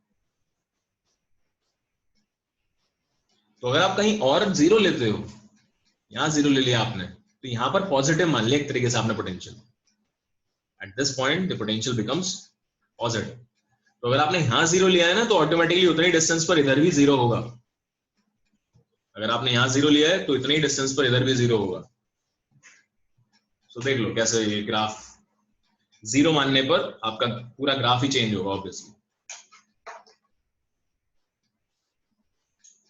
तो अगर आप कहीं और जीरो लेते हो, यहां जीरो ले लिया आपने, तो यहां पर पॉजिटिव मान लिया एक तरीके से आपने potential, eight this point the potential becomes positive. तो अगर आपने यहां जीरो लिया है ना, तो ऑटोमेटिकली उतनी डिस्टेंस पर इधर भी जीरो होगा। अगर आपने यहां जीरो लिया है तो इतनी डिस्टेंस पर इधर भी जीरो होगा। तो देख लो कैसे ये ग्राफ, जीरो मानने पर आपका पूरा ग्राफ ही चेंज होगा ऑब्वियसली।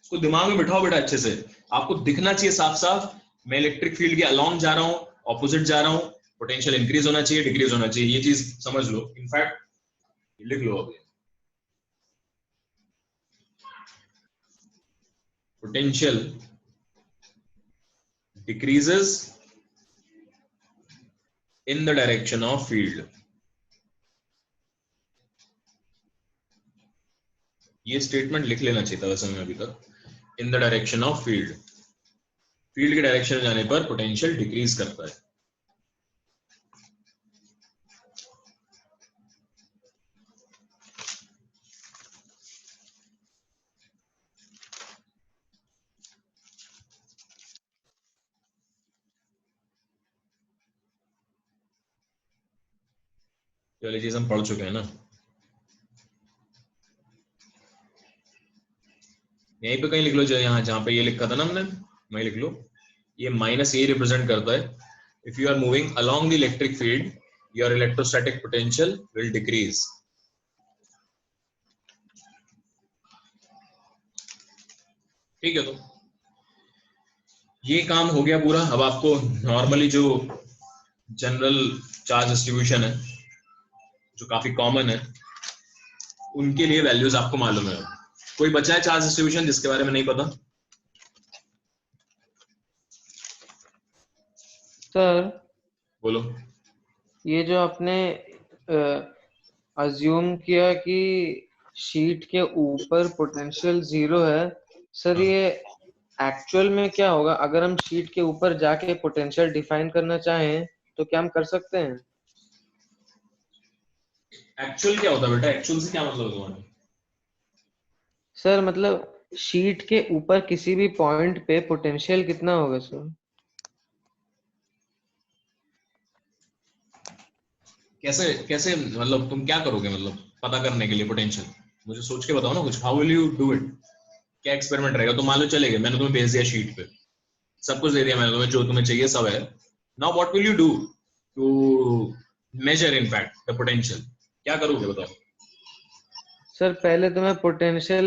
इसको दिमाग में बिठाओ बेटा अच्छे से, आपको दिखना चाहिए साफ साफ, मैं इलेक्ट्रिक फील्ड के अलोंग जा रहा हूं, ऑपोजिट जा रहा हूं, पोटेंशियल इंक्रीज होना चाहिए, डिक्रीज होना चाहिए, ये चीज समझ लो। इनफैक्ट लिख लो अभी, potential decreases in the direction of field, ये स्टेटमेंट लिख लेना चाहिए था वैसे हमें अभी तक, in the direction of field, field के डायरेक्शन में जाने पर पोटेंशियल डिक्रीज करता है। ये वाली चीज हम पढ़ चुके हैं ना। यहीं पे कहीं लिख लो, यहाँ जहाँ पे ये लिखा था ना हमने, वहीं लिख लो। ये माइनस ये रिप्रेजेंट करता है if you are moving along the electric field your electrostatic potential will decrease. ठीक है, तो ये काम हो गया पूरा। अब आपको नॉर्मली जो जनरल चार्ज डिस्ट्रीब्यूशन है जो काफी कॉमन है उनके लिए वैल्यूज आपको मालूम है। कोई बचा है चार्ज डिस्ट्रीब्यूशन जिसके बारे में नहीं पता? सर बोलो। ये जो आपने अज्यूम किया कि शीट के ऊपर पोटेंशियल 0 है, सर ये एक्चुअल में क्या होगा? अगर हम शीट के ऊपर जाके पोटेंशियल डिफाइन करना चाहें तो क्या हम कर सकते हैं? एक्चुअल क्या होता है बेटा? एक्चुअल से क्या मतलब है तुम्हारा? सर मतलब शीट के ऊपर किसी भी पॉइंट पे पोटेंशियल कितना होगा सर? कैसे कैसे मतलब तुम क्या करोगे मतलब पता करने के लिए पोटेंशियल? मुझे सोच के बताओ ना कुछ। How will you do it? क्या एक्सपेरिमेंट रहेगा? तो मान लो चले गए, मैंने तुम्हें भेज दिया शीट पे, सब कुछ दे दिया मैंने तुम्हें, जो तुम्हें चाहिए सब है। Now what will you do to measure in fact the potential? क्या करोगे बताओ? सर पहले तो मैं पोटेंशियल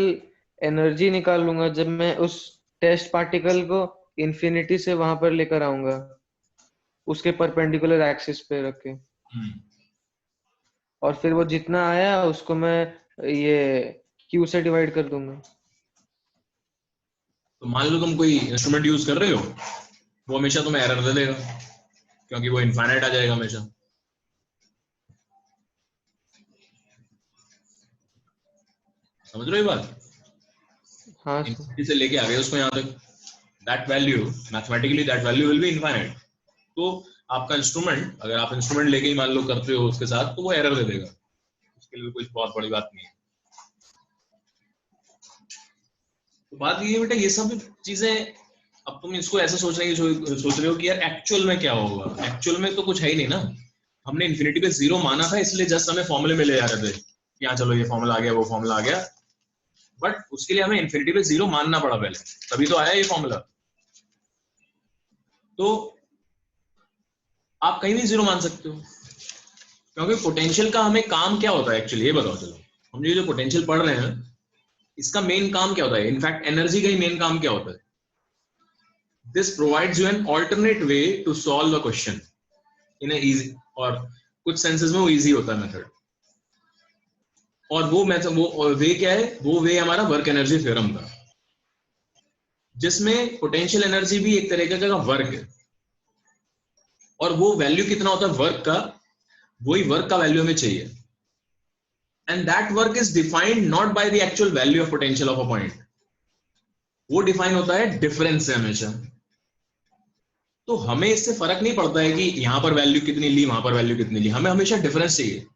एनर्जी निकाल लूंगा जब मैं उस टेस्ट पार्टिकल को इंफिनिटी से वहां पर लेकर आऊंगा, उसके परपेंडिकुलर एक्सिस पे रख के, और फिर वो जितना आया उसको मैं ये Q से डिवाइड कर दूंगा। तो मान लो तुम कोई इंस्ट्रूमेंट यूज कर रहे हो, वो हमेशा तुम्हें एरर दे देगा क्योंकि वो इनफाइनाइट आ जाएगा हमेशा। समझ रहे हो ये बात? हाँ इनफिनिटी से लेके आ गए उसको यहाँ तक, that value mathematically that value will be infinite. तो आपका इंस्ट्रूमेंट, अगर आप इंस्ट्रूमेंट लेके ही मान लो करते हो उसके साथ, तो वो एरर दे देगा। उसके लिए कुछ बहुत बड़ी बात नहीं है। तो बात ये है बेटा, ये सब चीजें अब तुम इसको ऐसे सोच रहे हो कि यार एक्चुअल में क्या होगा। एक्चुअल में तो कुछ है ही नहीं ना। हमने इन्फिनिटी पे 0 माना था, इसलिए जस्ट हमें फॉर्मूले में ले जा रहे थे कि हाँ चलो ये फॉर्मूला आ गया, वो फॉर्मूला आ गया, बट उसके लिए हमें इन्फिनिटी पे 0 मानना पड़ा पहले, तभी तो आया ये फॉर्मूला। तो आप कहीं भी 0 मान सकते हो, क्योंकि पोटेंशियल का हमें काम क्या होता है एक्चुअली, ये बताओ। चलो हम ये जो पोटेंशियल पढ़ रहे हैं इसका मेन काम क्या होता है? इनफैक्ट एनर्जी का ही मेन काम क्या होता है? This provides you an alternate way to solve a question in easy, और कुछ सेंसेस में वो इजी होता है मेथड। और वो मेथड, वो वे क्या है? वो वे हमारा वर्क एनर्जी थ्योरम का, जिसमें पोटेंशियल एनर्जी भी एक तरीके का वर्क है। और वो वैल्यू कितना होता है वर्क का, वही वर्क का वैल्यू हमें चाहिए। And that work is defined not by the actual value of potential of a point, वो डिफाइन होता है डिफरेंस से हमेशा। तो हमें इससे फर्क नहीं पड़ता है कि यहां पर वैल्यू कितनी ली, वहां पर वैल्यू कितनी ली, हमें हमेशा डिफरेंस चाहिए।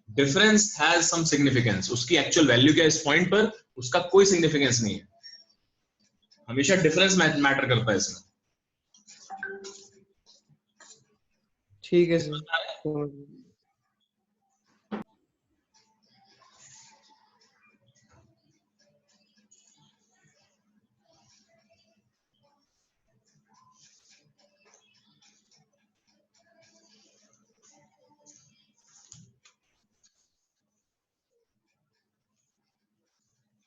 डिफरेंस हैज सम सिग्निफिकेंस, उसकी एक्चुअल वैल्यू क्या है इस पॉइंट पर, उसका कोई सिग्निफिकेंस नहीं है। हमेशा डिफरेंस मैटर करता है इसमें। ठीक है सर।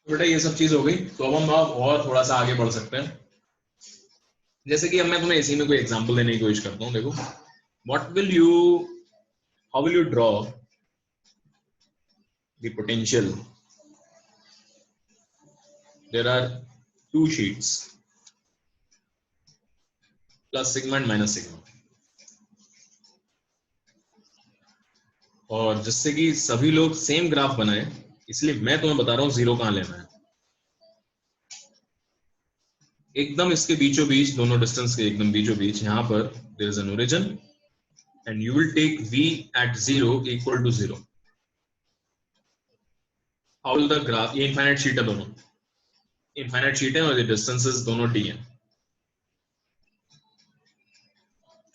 बेटा ये सब चीज हो गई, तो अब हम और थोड़ा सा आगे बढ़ सकते हैं। जैसे कि अब मैं तुम्हें इसी में कोई एग्जांपल देने की कोशिश करता हूँ। देखो, how will you draw the potential? There are 2 sheets plus sigma and minus sigma, और जिससे कि सभी लोग सेम ग्राफ बनाए इसलिए मैं तुम्हें बता रहा हूँ जीरो कहाँ लेना है। एकदम इसके बीचों बीच, दोनों डिस्टेंस के एकदम बीचों बीच, यहाँ पर there is an origin and you will take v at 0 equal to 0. How will the graph, ये इनफाइनाइट शीट है, दोनों इनफाइनाइट शीट है और ये डिस्टेंसेस दोनों d हैं।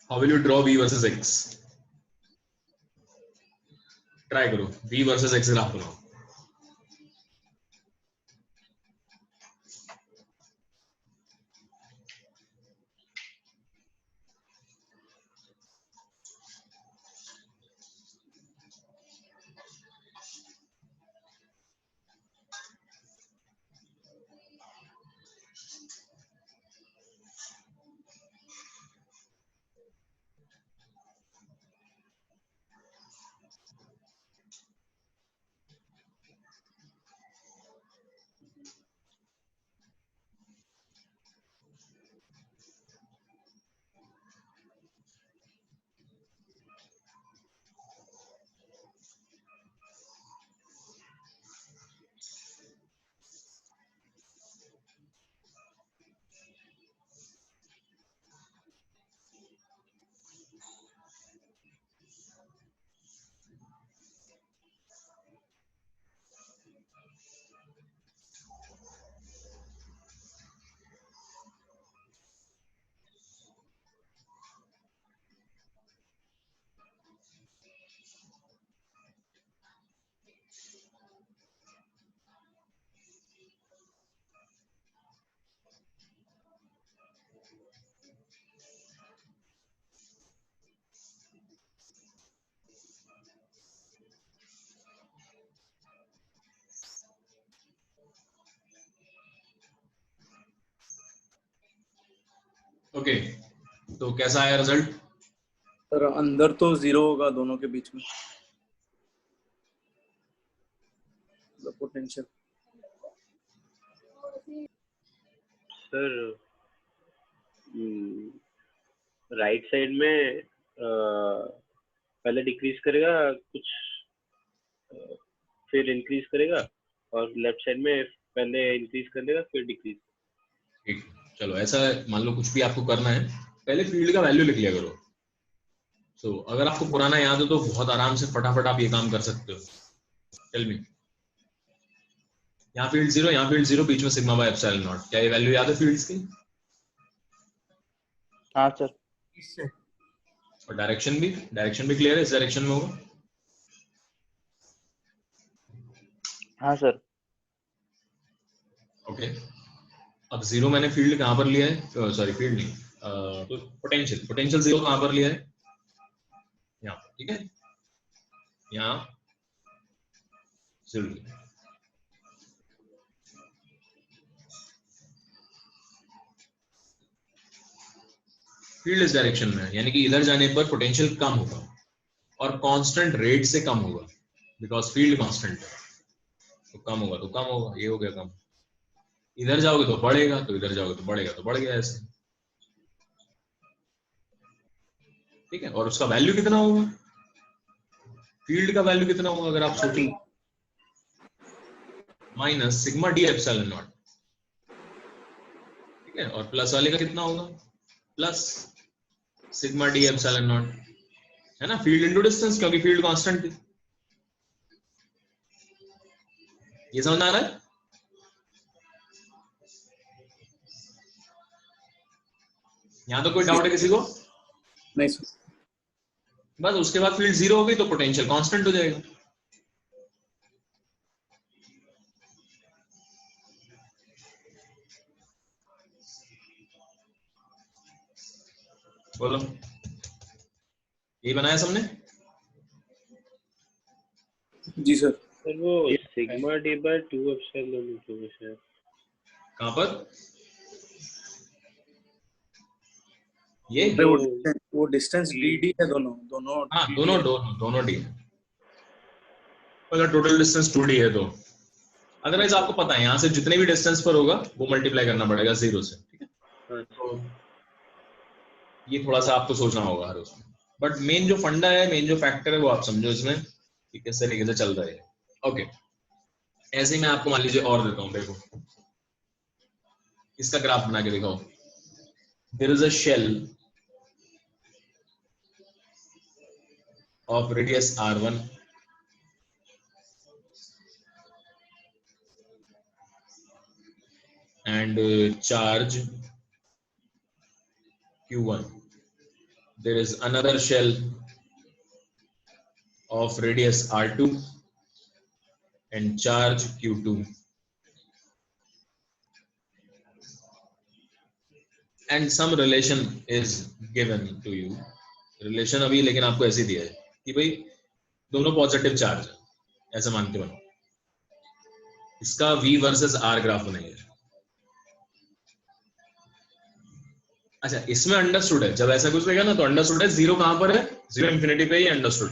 How will you draw v versus x? Try करो, v वर्सेस x ग्राफ बनाओ। ओके, तो कैसा आया रिजल्ट? सर अंदर तो 0 होगा दोनों के बीच में, पोटेंशियल। सर राइट साइड में पहले डिक्रीज करेगा कुछ, फिर इंक्रीज करेगा, और लेफ्ट साइड में पहले इंक्रीज कर देगा फिर डिक्रीज। ठीक, चलो ऐसा मान लो कुछ भी आपको करना है, पहले फील्ड का वैल्यू लिख लिया करो। सो अगर आपको पुराना याद हो तो बहुत आराम से फटाफट आप ये काम कर सकते हो। टेल मी, यहाँ फील्ड 0, यहाँ फील्ड 0, बीच में सिग्मा बाय एप्सिलॉन नॉट। क्या ये वैल्यू याद है फील्ड्स की? हाँ सर। और डायरेक्शन भी क्लियर है, इस डायरेक्शन में होगा। हाँ सर। ओके, अब 0 मैंने फील्ड कहाँ पर लिया है, सॉरी फील्ड नहीं, तो पोटेंशियल 0 कहाँ पर लिया है? यहाँ, ठीक है, यहाँ 0 लिया। फील्ड इस डायरेक्शन में है, यानी कि इधर जाने पर पोटेंशियल कम होगा और कांस्टेंट रेट से कम होगा, बिकॉज फील्ड कांस्टेंट है, तो कम होगा, ये हो गया कम। इधर जाओगे तो बढ़ेगा, तो इधर जाओगे तो बढ़ेगा, तो बढ़ गया ऐसे, ठीक है। और उसका वैल्यू कितना होगा, फील्ड का वैल्यू कितना होगा अगर आप सोचो, minus sigma D epsilon not, ठीक है। और प्लस वाले का कितना होगा, plus sigma D epsilon not, है ना, फील्ड इनटू डिस्टेंस, क्योंकि फील्ड कांस्टेंट है। ये समझ आ रहा है? यहां तो कोई डाउट है किसी को? नहीं सर। बस उसके बाद फील्ड 0 हो गई तो पोटेंशियल कांस्टेंट हो जाएगा। बोलो, ये बनाया सबने? जी सर। सर वो sigma d by 2 epsilon not है सर। कहां पर? ये वो डिस्टेंस डी है, दोनों हाँ, दोनों डी है। अगर टोटल डिस्टेंस 2d है तो, अदरवाइज आपको पता है यहाँ से जितने भी डिस्टेंस पर होगा वो मल्टीप्लाई करना पड़ेगा 0 से, ठीक है। तो ये थोड़ा सा आपको सोचना होगा हर उसमें, बट मेन जो फंडा है, मेन जो फैक्टर है वो आप समझो इसमें कि किस तरीके से चल रहा है। ओके, ऐसे ही मैं आपको मान लीजिए और देता हूँ, देखो इसका ग्राफ बना के दिखाओ। There is a shell of radius r1 and charge q1. There is another shell of radius r2 and charge q2, and some relation is given to you. relation अभी लेकिन आपको ऐसे दिया है कि भाई दोनों पॉजिटिव चार्ज है, ऐसे मान के बनो। इसका v वर्सेस r ग्राफ बनेगा। अच्छा, इसमें अंडरस्टूड है, जब ऐसा कुछ रहेगा ना तो अंडरस्टूड है जीरो कहां पर है, जीरो इंफिनिटी पे ही अंडरस्टूड।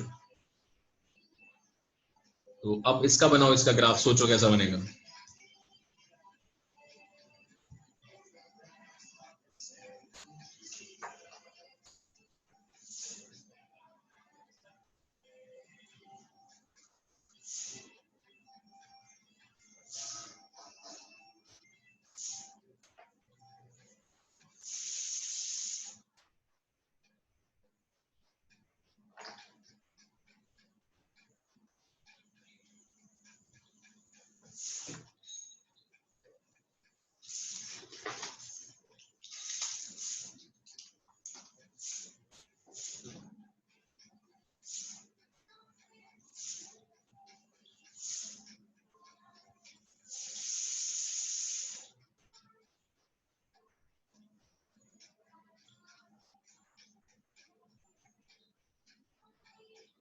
तो अब इसका बनाओ, इसका ग्राफ सोचो कैसा बनेगा।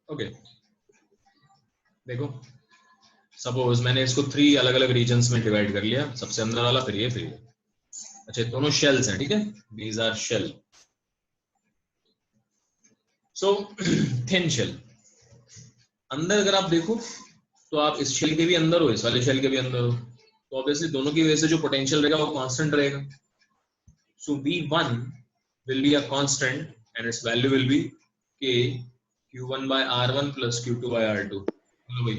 ओके देखो, सपोज मैंने इसको 3 अलग अलग रीजन्स में डिवाइड कर लिया, सबसे अंदर वाला फिर ये फिर ये। अच्छा, दोनों शेल्स हैं, ठीक है, these are shell. So thin shell अंदर अगर आप देखो तो आप इस शेल के भी अंदर हो, इस वाले शेल के भी अंदर हो, तो ऑब्वियसली दोनों की वजह से जो पोटेंशियल रहेगा वो कांस्टेंट रहेगा। सो V1 will be a constant and its value will be K Q1 by R1 plus Q2 by R2। बोलो भाई,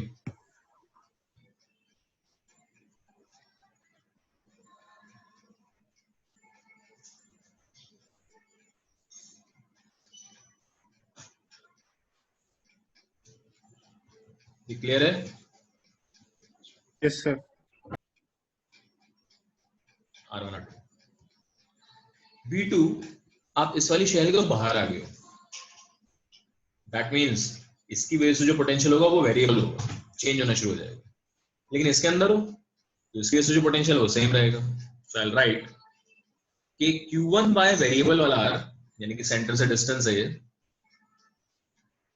ये क्लियर है? Yes sir. R1 R2 V2 आप इस वाली शेल के बाहर आ गए हो, दैट मीन्स इसकी वजह से जो पोटेंशियल होगा वो वेरिएबल होगा, चेंज होना शुरू हो जाएगा। लेकिन इसके अंदर हो तो इसकी वजह से जो पोटेंशियल वो सेम रहेगा। सो आई विल राइट कि Q1 बाय वेरिएबल वाला R यानी कि सेंटर से डिस्टेंस है ये,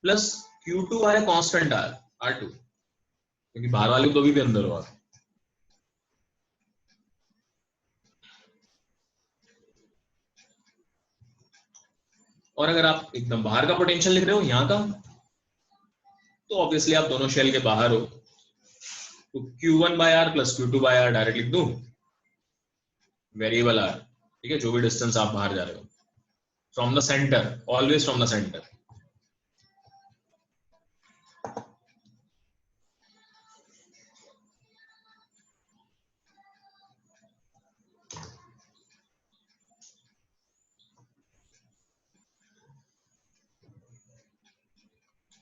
plus Q2 bye constant R R2, क्योंकि बाहर वाले को तो भी अंदर हो। और अगर आप एकदम बाहर का पोटेंशियल लिख रहे हो यहाँ का, तो ऑब्वियसली आप दोनों शेल के बाहर हो, तो Q1 by R plus Q2 by R direct लिख दूं, वेरिएबल R, ठीक है, जो भी डिस्टेंस आप बाहर जा रहे हो, from the centre, always from the centre.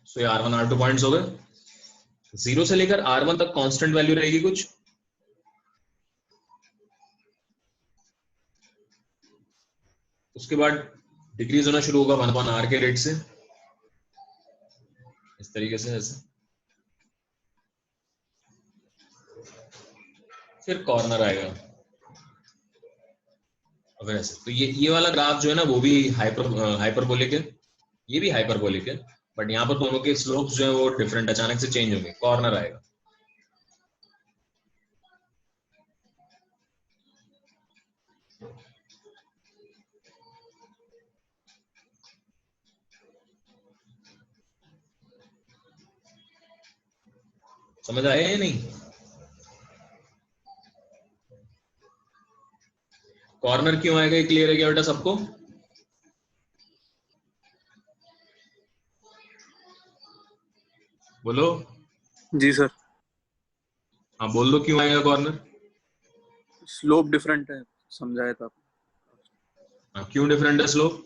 So ये R1 R2 पॉइंट्स हो गए। 0 से लेकर R1 तक कांस्टेंट वैल्यू रहेगी कुछ, उसके बाद डिक्रीज होना शुरू होगा 1/r के रेट से, इस तरीके से ऐसे, फिर कॉर्नर आएगा अगर ऐसे। तो ये वाला ग्राफ जो है ना वो भी हाइपरबोलिक है, ये भी हाइपरबोलिक है, बट यहाँ पर दोनों के स्लोप्स जो है वो डिफरेंट, अचानक से चेंज होंगे, कॉर्नर आएगा। समझ आया या नहीं? कॉर्नर क्यों आएगा ये क्लियर है क्या बेटा सबको? बोलो। जी सर। हाँ बोल दो क्यों आएगा कॉर्नर। स्लोप डिफरेंट है, समझाया था। हाँ, क्यों डिफरेंट है स्लोप।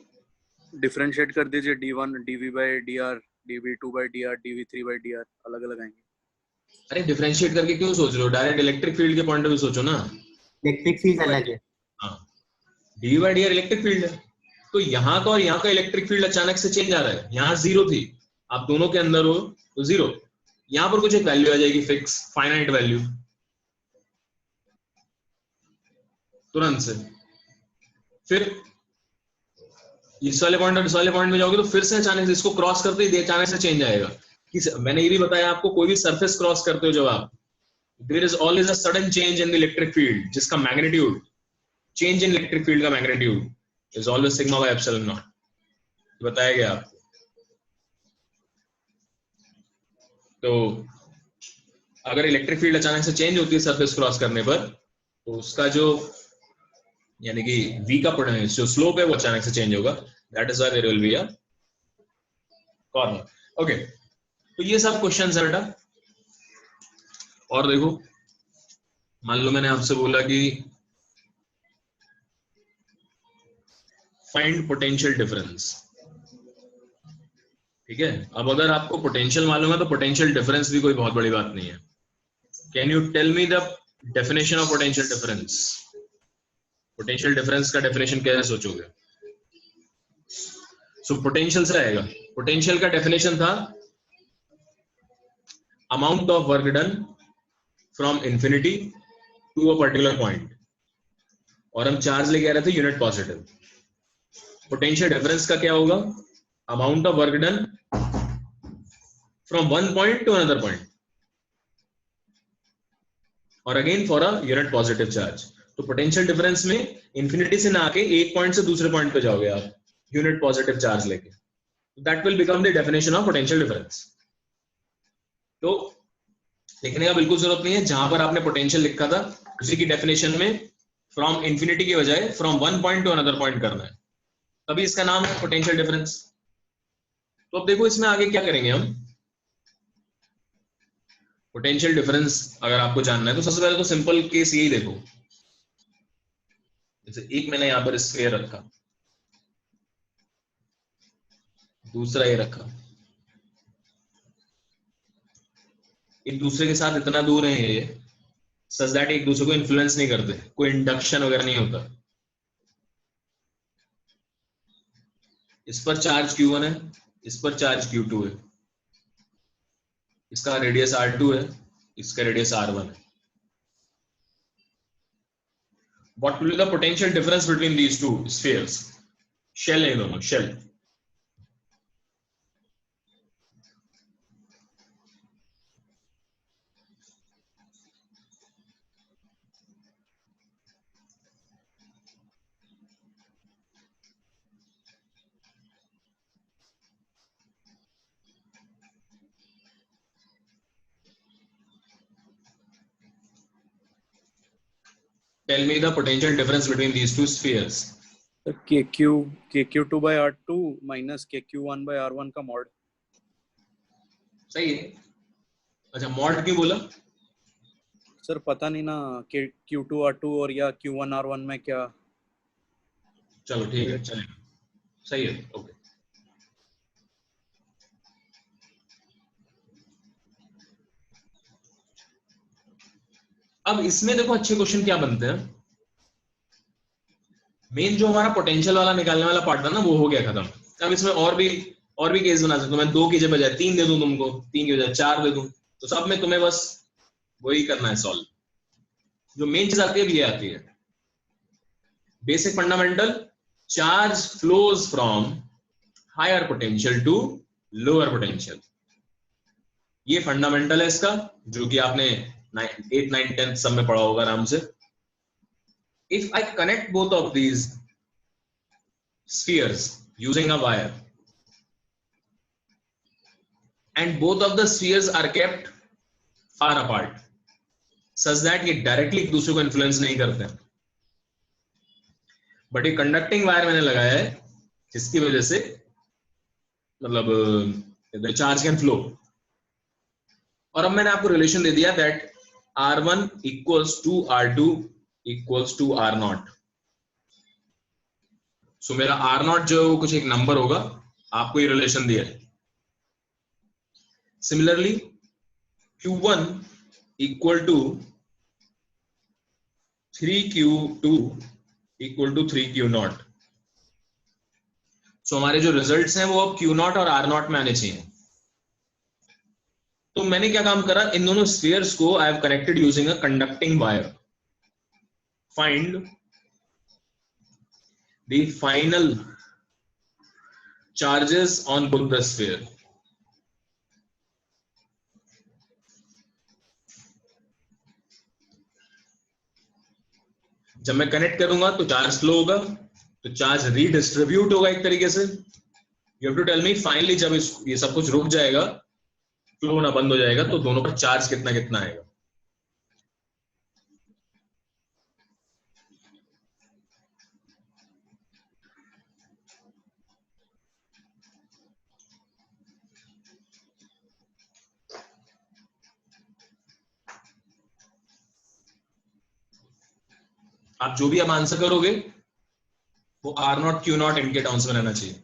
डिफरेंशिएट कर दीजिए, d1 dv by dr, dv2 by dr, dv3 by dr, अलग अलग आएंगे। अरे डिफरेंशिएट करके क्यों सोच रहे हो, डायरेक्ट इलेक्ट्रिक फील्ड के पॉइंट ऑफ व्यू सोचो ना। इलेक्ट्रिक फील्ड अलग है। हाँ D by D are electric field है, तो यहाँ का और यहाँ का इलेक्ट्रिक फील्ड अचानक से चेंज आ रहा है। यहाँ जीरो थी, आप दोनों के अंदर हो तो जीरो, यहाँ पर कुछ एक वैल्यू आ जाएगी फिक्स, फाइनाइट वैल्यू तुरंत से। फिर इस वाले पॉइंट और इस वाले पॉइंट में जाओगे तो फिर से अचानक से इसको क्रॉस करते ही अचानक से चेंज आएगा। मैंने ये भी बताया आपको, कोई भी सरफेस क्रॉस करते हो जब आप, there is always a sudden change in the electric field, जिसका magnitude, change in electric field का magnitude is always sigma by epsilon naught, बताया गया आपको। तो अगर इलेक्ट्रिक फील्ड अचानक से चेंज होती है सरफेस क्रॉस करने पर, तो उसका जो यानी कि v का जो स्लोप है वो अचानक से चेंज होगा, that is why there will be a corner. Okay, तो ये सब क्वेश्चंस है बेटा। और देखो, मान लो मैंने आपसे बोला कि फाइंड पोटेंशियल डिफरेंस, ठीक है। अब अगर आपको पोटेंशियल मालूम है तो पोटेंशियल डिफरेंस भी कोई बहुत बड़ी बात नहीं है। Can you tell me the definition of potential difference. Potential difference का डेफिनेशन कैसे सोचोगे। सो पोटेंशियल से आएगा, पोटेंशियल का डेफिनेशन था amount of work done from infinity to a particular point, और हम चार्ज लेके आ रहे थे यूनिट पॉजिटिव। पोटेंशियल डिफरेंस का क्या होगा, amount of work done from one point to another point और again for a unit positive charge. तो पोटेंशियल डिफरेंस में इंफिनिटी से ना आके एक पॉइंट से दूसरे पॉइंट पे जाओगे आप यूनिट पॉजिटिव चार्ज लेके, that will become the definition of potential difference. तो लिखने का बिल्कुल जरूरत नहीं है, जहां पर आपने पोटेंशियल लिखा था उसी की डेफिनेशन में फ्रॉम इंफिनिटी की बजाय from one point to another point करना है, तभी इसका नाम है पोटेंशियल डिफरेंस। तो अब देखो इसमें आगे क्या करेंगे हम। पोटेंशियल डिफरेंस अगर आपको जानना है तो सबसे पहले तो सिंपल केस यही देखो, जैसे एक मैंने यहां पर स्फीयर रखा, दूसरा ये रखा, एक दूसरे के साथ इतना दूर है ये सच दैट एक दूसरे को इन्फ्लुएंस नहीं करते, कोई इंडक्शन वगैरह नहीं होता। इस पर चार्ज Q1 है, इस पर चार्ज Q2 है, इसका रेडियस R2 है, इसका रेडियस R1 है। What will be the potential difference between these two spheres? Shell है दोनों, shell. Tell me the potential difference between these two spheres. KQ2 by R2 minus KQ1 by R1 का mod. सही है। अच्छा mod क्यों बोला sir पता नहीं ना, Q2 R2 और या Q1 R1 में क्या। चलो ठीक है, चलेगा, सही है, ओके। अब इसमें देखो अच्छे क्वेश्चन क्या बनते हैं। मेन जो हमारा पोटेंशियल वाला निकालने वाला पार्ट था ना वो हो गया खत्म। अब इसमें और भी केस बना सकता हूं मैं, 2 की बजाय 3 दे दूं तुमको, 3 की बजाय 4 दे दूं, तो सब में तुम्हें बस वही करना है सॉल्व। जो मेन चीज आती है ये आती है basic fundamental, charge flows from higher potential to lower potential. ये फंडामेंटल है इसका, जो कि आपने 8th 9th 10th सब में पढ़ा होगा आराम से। If I connect both of these spheres using a wire and both of the spheres are kept far apart such that ये डायरेक्टली एक दूसरे को इन्फ्लुएंस नहीं करते, बट ये कंडक्टिंग वायर मैंने लगाया है जिसकी वजह से मतलब चार्ज कैन फ्लो। और अब मैंने आपको रिलेशन दे दिया that R1 equals to R2 equals to R0. सो मेरा R0 जो है वो कुछ एक नंबर होगा, आपको ये रिलेशन दिया है. Similarly Q1 equal to 3Q2 equal to 3Q0. सो हमारे जो रिजल्ट्स हैं वो अब Q0 और R0 में आने चाहिए. तो मैंने क्या काम करा, इन दोनों स्फीयर्स को I have connected using a conducting wire. Find the final charges on both the sphere. जब मैं कनेक्ट करूंगा तो चार्ज फ्लो होगा, तो चार्ज रीडिस्ट्रीब्यूट होगा एक तरीके से. You have to tell me finally जब ये सब कुछ रुक जाएगा, फ्लो होना बंद हो जाएगा, तो दोनों पर चार्ज कितना कितना आएगा. आप जो भी आप आंसर करोगे वो R0 Q0 इनके टर्म्स में रहना चाहिए.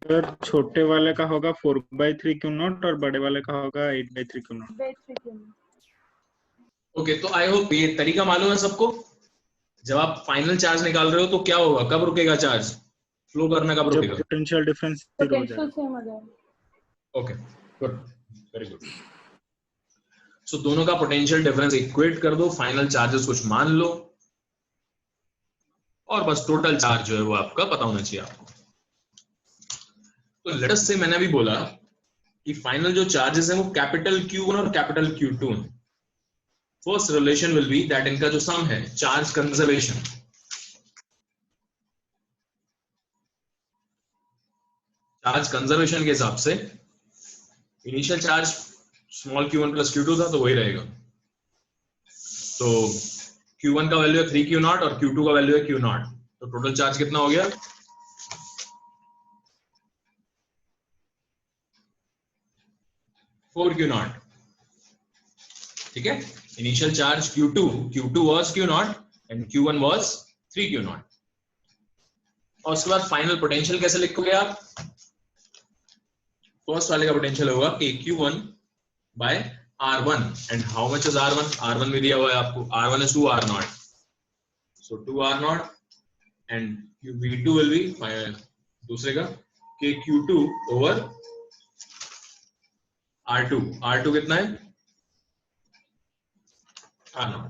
सर छोटे वाले का होगा 4/3Q0 और बड़े वाले का होगा 8/3Q0. ओके, तो आई होप ये तरीका मालूम है सबको. जब आप फाइनल चार्ज निकाल रहे हो तो क्या होगा, कब रुकेगा चार्ज, फ्लो करना कब जब रुकेगा? पोटेंशियल डिफरेंस 0 हो जाएगा. Okay, good, very good. So दोनों का पोटेंशियल डिफरेंस इक्वेट कर दो, फाइनल चार्जेस कुछ मान लो, और बस टोटल चार्ज जो है वो आपका पता होना चाहिए आपको. तो लेट अस से मैंने अभी बोला कि फाइनल जो चार्जेस हैं वो कैपिटल Q1 और कैपिटल Q2 हैं. First relation will be that इनका जो सम है चार्ज कंजर्वेशन. चार्ज कंजर्वेशन के हिसाब से initial charge small Q1 plus Q2 था तो वही रहेगा. तो Q1 का वैल्यू है 3Q0 और Q2 का वैल्यू है Q0. तो टोटल चार्ज कितना हो गया, 4Q0. ठीक है, initial charge Q2 was Q0 and Q1 was 3Q0. और उसके बाद फाइनल पोटेंशियल कैसे लिखोगे आप? फर्स्ट वाले का पोटेंशियल होगा KQ1 by R1 and how much is R1? R1 भी दिया हुआ है आपको, R1 is 2R0. So 2R0 and V2 will be दूसरे का KQ2 over R2. R2 कितना है? R0.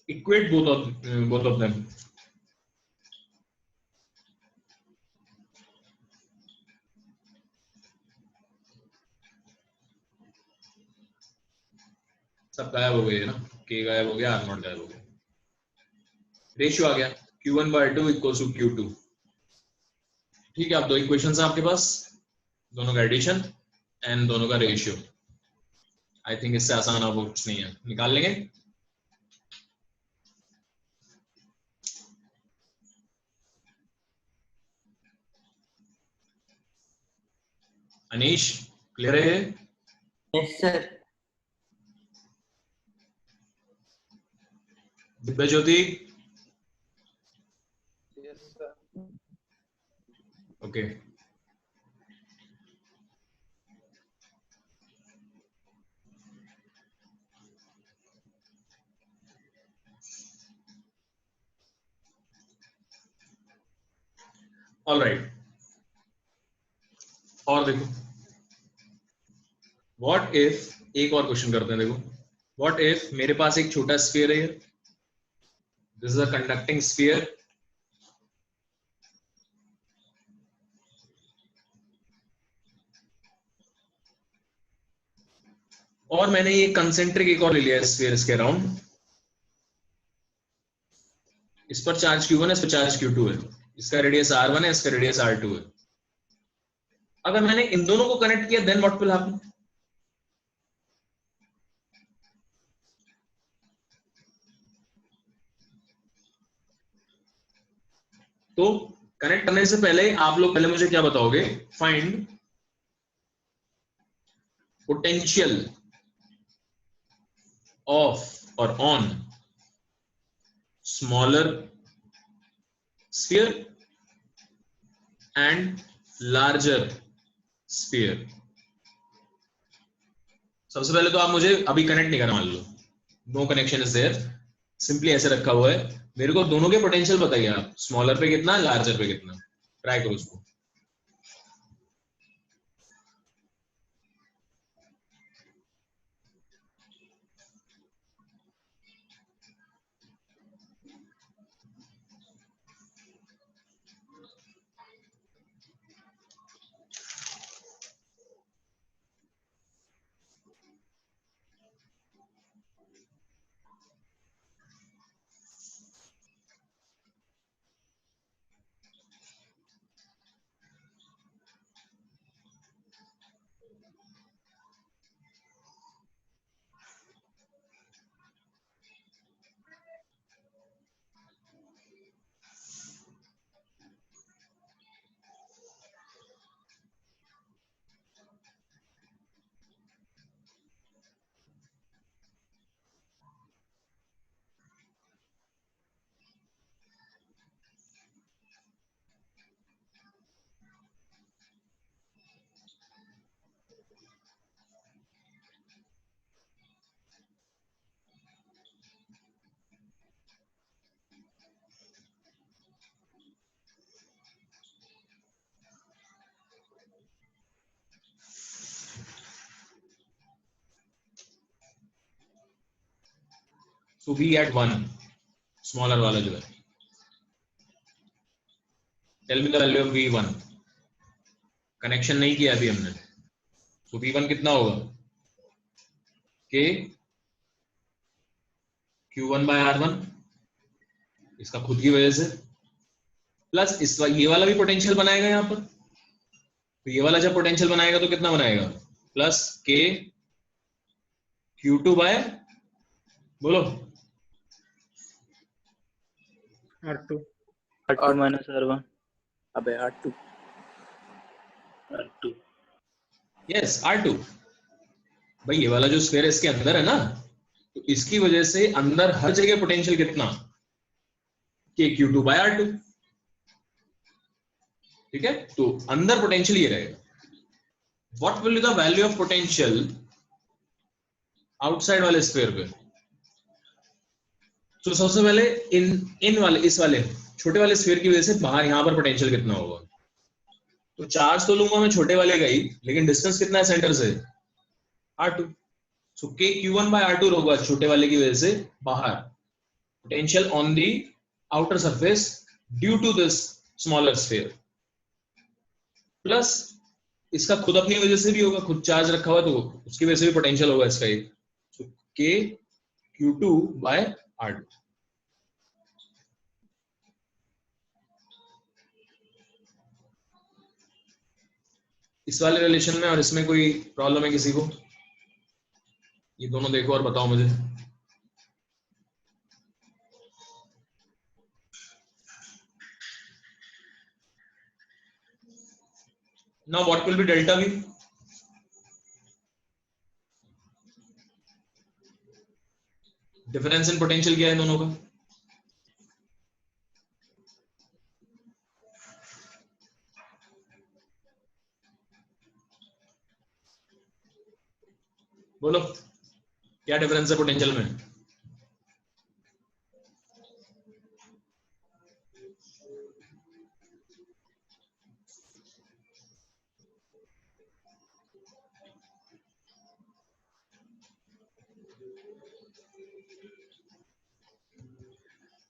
Equate both of them. सब गायब हो गए ना, K गायब हो गया, R0 गायब हो गया. रेशियो आ गया Q1/2 इक्वल्स टू Q2. ठीक है, अब दो इक्वेशंस हैं आपके पास, दोनों का एडिशन एंड दोनों का रेशियो. आई थिंक इससे आसान अब कुछ नहीं है, निकाल लेंगे. अनीश क्लियर है? Yes sir. दिव्य ज्योति, ओके ऑलराइट, और देखो व्हाट इफ, एक और क्वेश्चन करते हैं, देखो व्हाट इफ मेरे पास एक छोटा स्फीयर है, this is a conducting sphere, और मैंने ये कंसेंट्रिक एक और ले लिया स्फीयर इसके अराउंड, इस पर चार्ज Q1 है, इस पर चार्ज Q2 है, इसका रेडियस R1 है, इसका रेडियस R2 है। अगर मैंने इन दोनों को कनेक्ट किया देन व्हाट विल हैपन? तो कनेक्ट करने से पहले आप लोग पहले मुझे क्या बताओगे? फाइंड पोटेंशियल ऑफ और on smaller sphere and larger sphere. सबसे पहले तो आप मुझे अभी कनेक्ट नहीं करना, मान लो no connection is there, simply ऐसे रखा हुआ है, मेरे को दोनों के पोटेंशियल बताइए आप, स्मॉलर पे कितना, लार्जर पे कितना, ट्राई करो उसको। So V at 1, स्मॉलर वाला जो है, tell me the value of V1। Connection नहीं किया अभी हमने, तो V1 कितना होगा? K Q1 by R1, इसका खुद की वजह से, प्लस इस ये वाला भी पोटेंशियल बनाएगा यहाँ पर, तो ये वाला जब पोटेंशियल बनाएगा तो कितना बनाएगा? प्लस K Q2 by, बोलो, R2 R2 minus R1। अबे R2 यस R2। भाई ये वाला जो स्फीयर इसके अंदर है ना, तो इसकी वजह से अंदर हर जगह पोटेंशियल कितना? K Q2 by R2, ठीक है? तो अंदर पोटेंशियल ये रहेगा। What will be the value of potential outside वाले स्फीयर पे? तो सबसे पहले इन वाले, इस वाले छोटे वाले स्फीयर की वजह से बाहर यहां पर पोटेंशियल कितना होगा? तो चार्ज तो लूंगा मैं छोटे वाले का ही, लेकिन डिस्टेंस कितना है सेंटर से? R2। So K Q1 by R2 होगा छोटे वाले की वजह से बाहर, potential on the outer surface due to this smaller sphere, plus इसका खुद अपनी वजह से भी होगा, खुद चार्ज रखा हुआ तो उसकी वजह से भी पोटेंशियल होगा इसका ही। सो K Q2 by R2। इस वाले रिलेशन में और इसमें कोई प्रॉब्लम है किसी को? ये दोनों देखो और बताओ मुझे। Now what will be delta V? Difference in potential क्या है दोनों का? बोलो क्या डिफरेंस है पोटेंशियल में?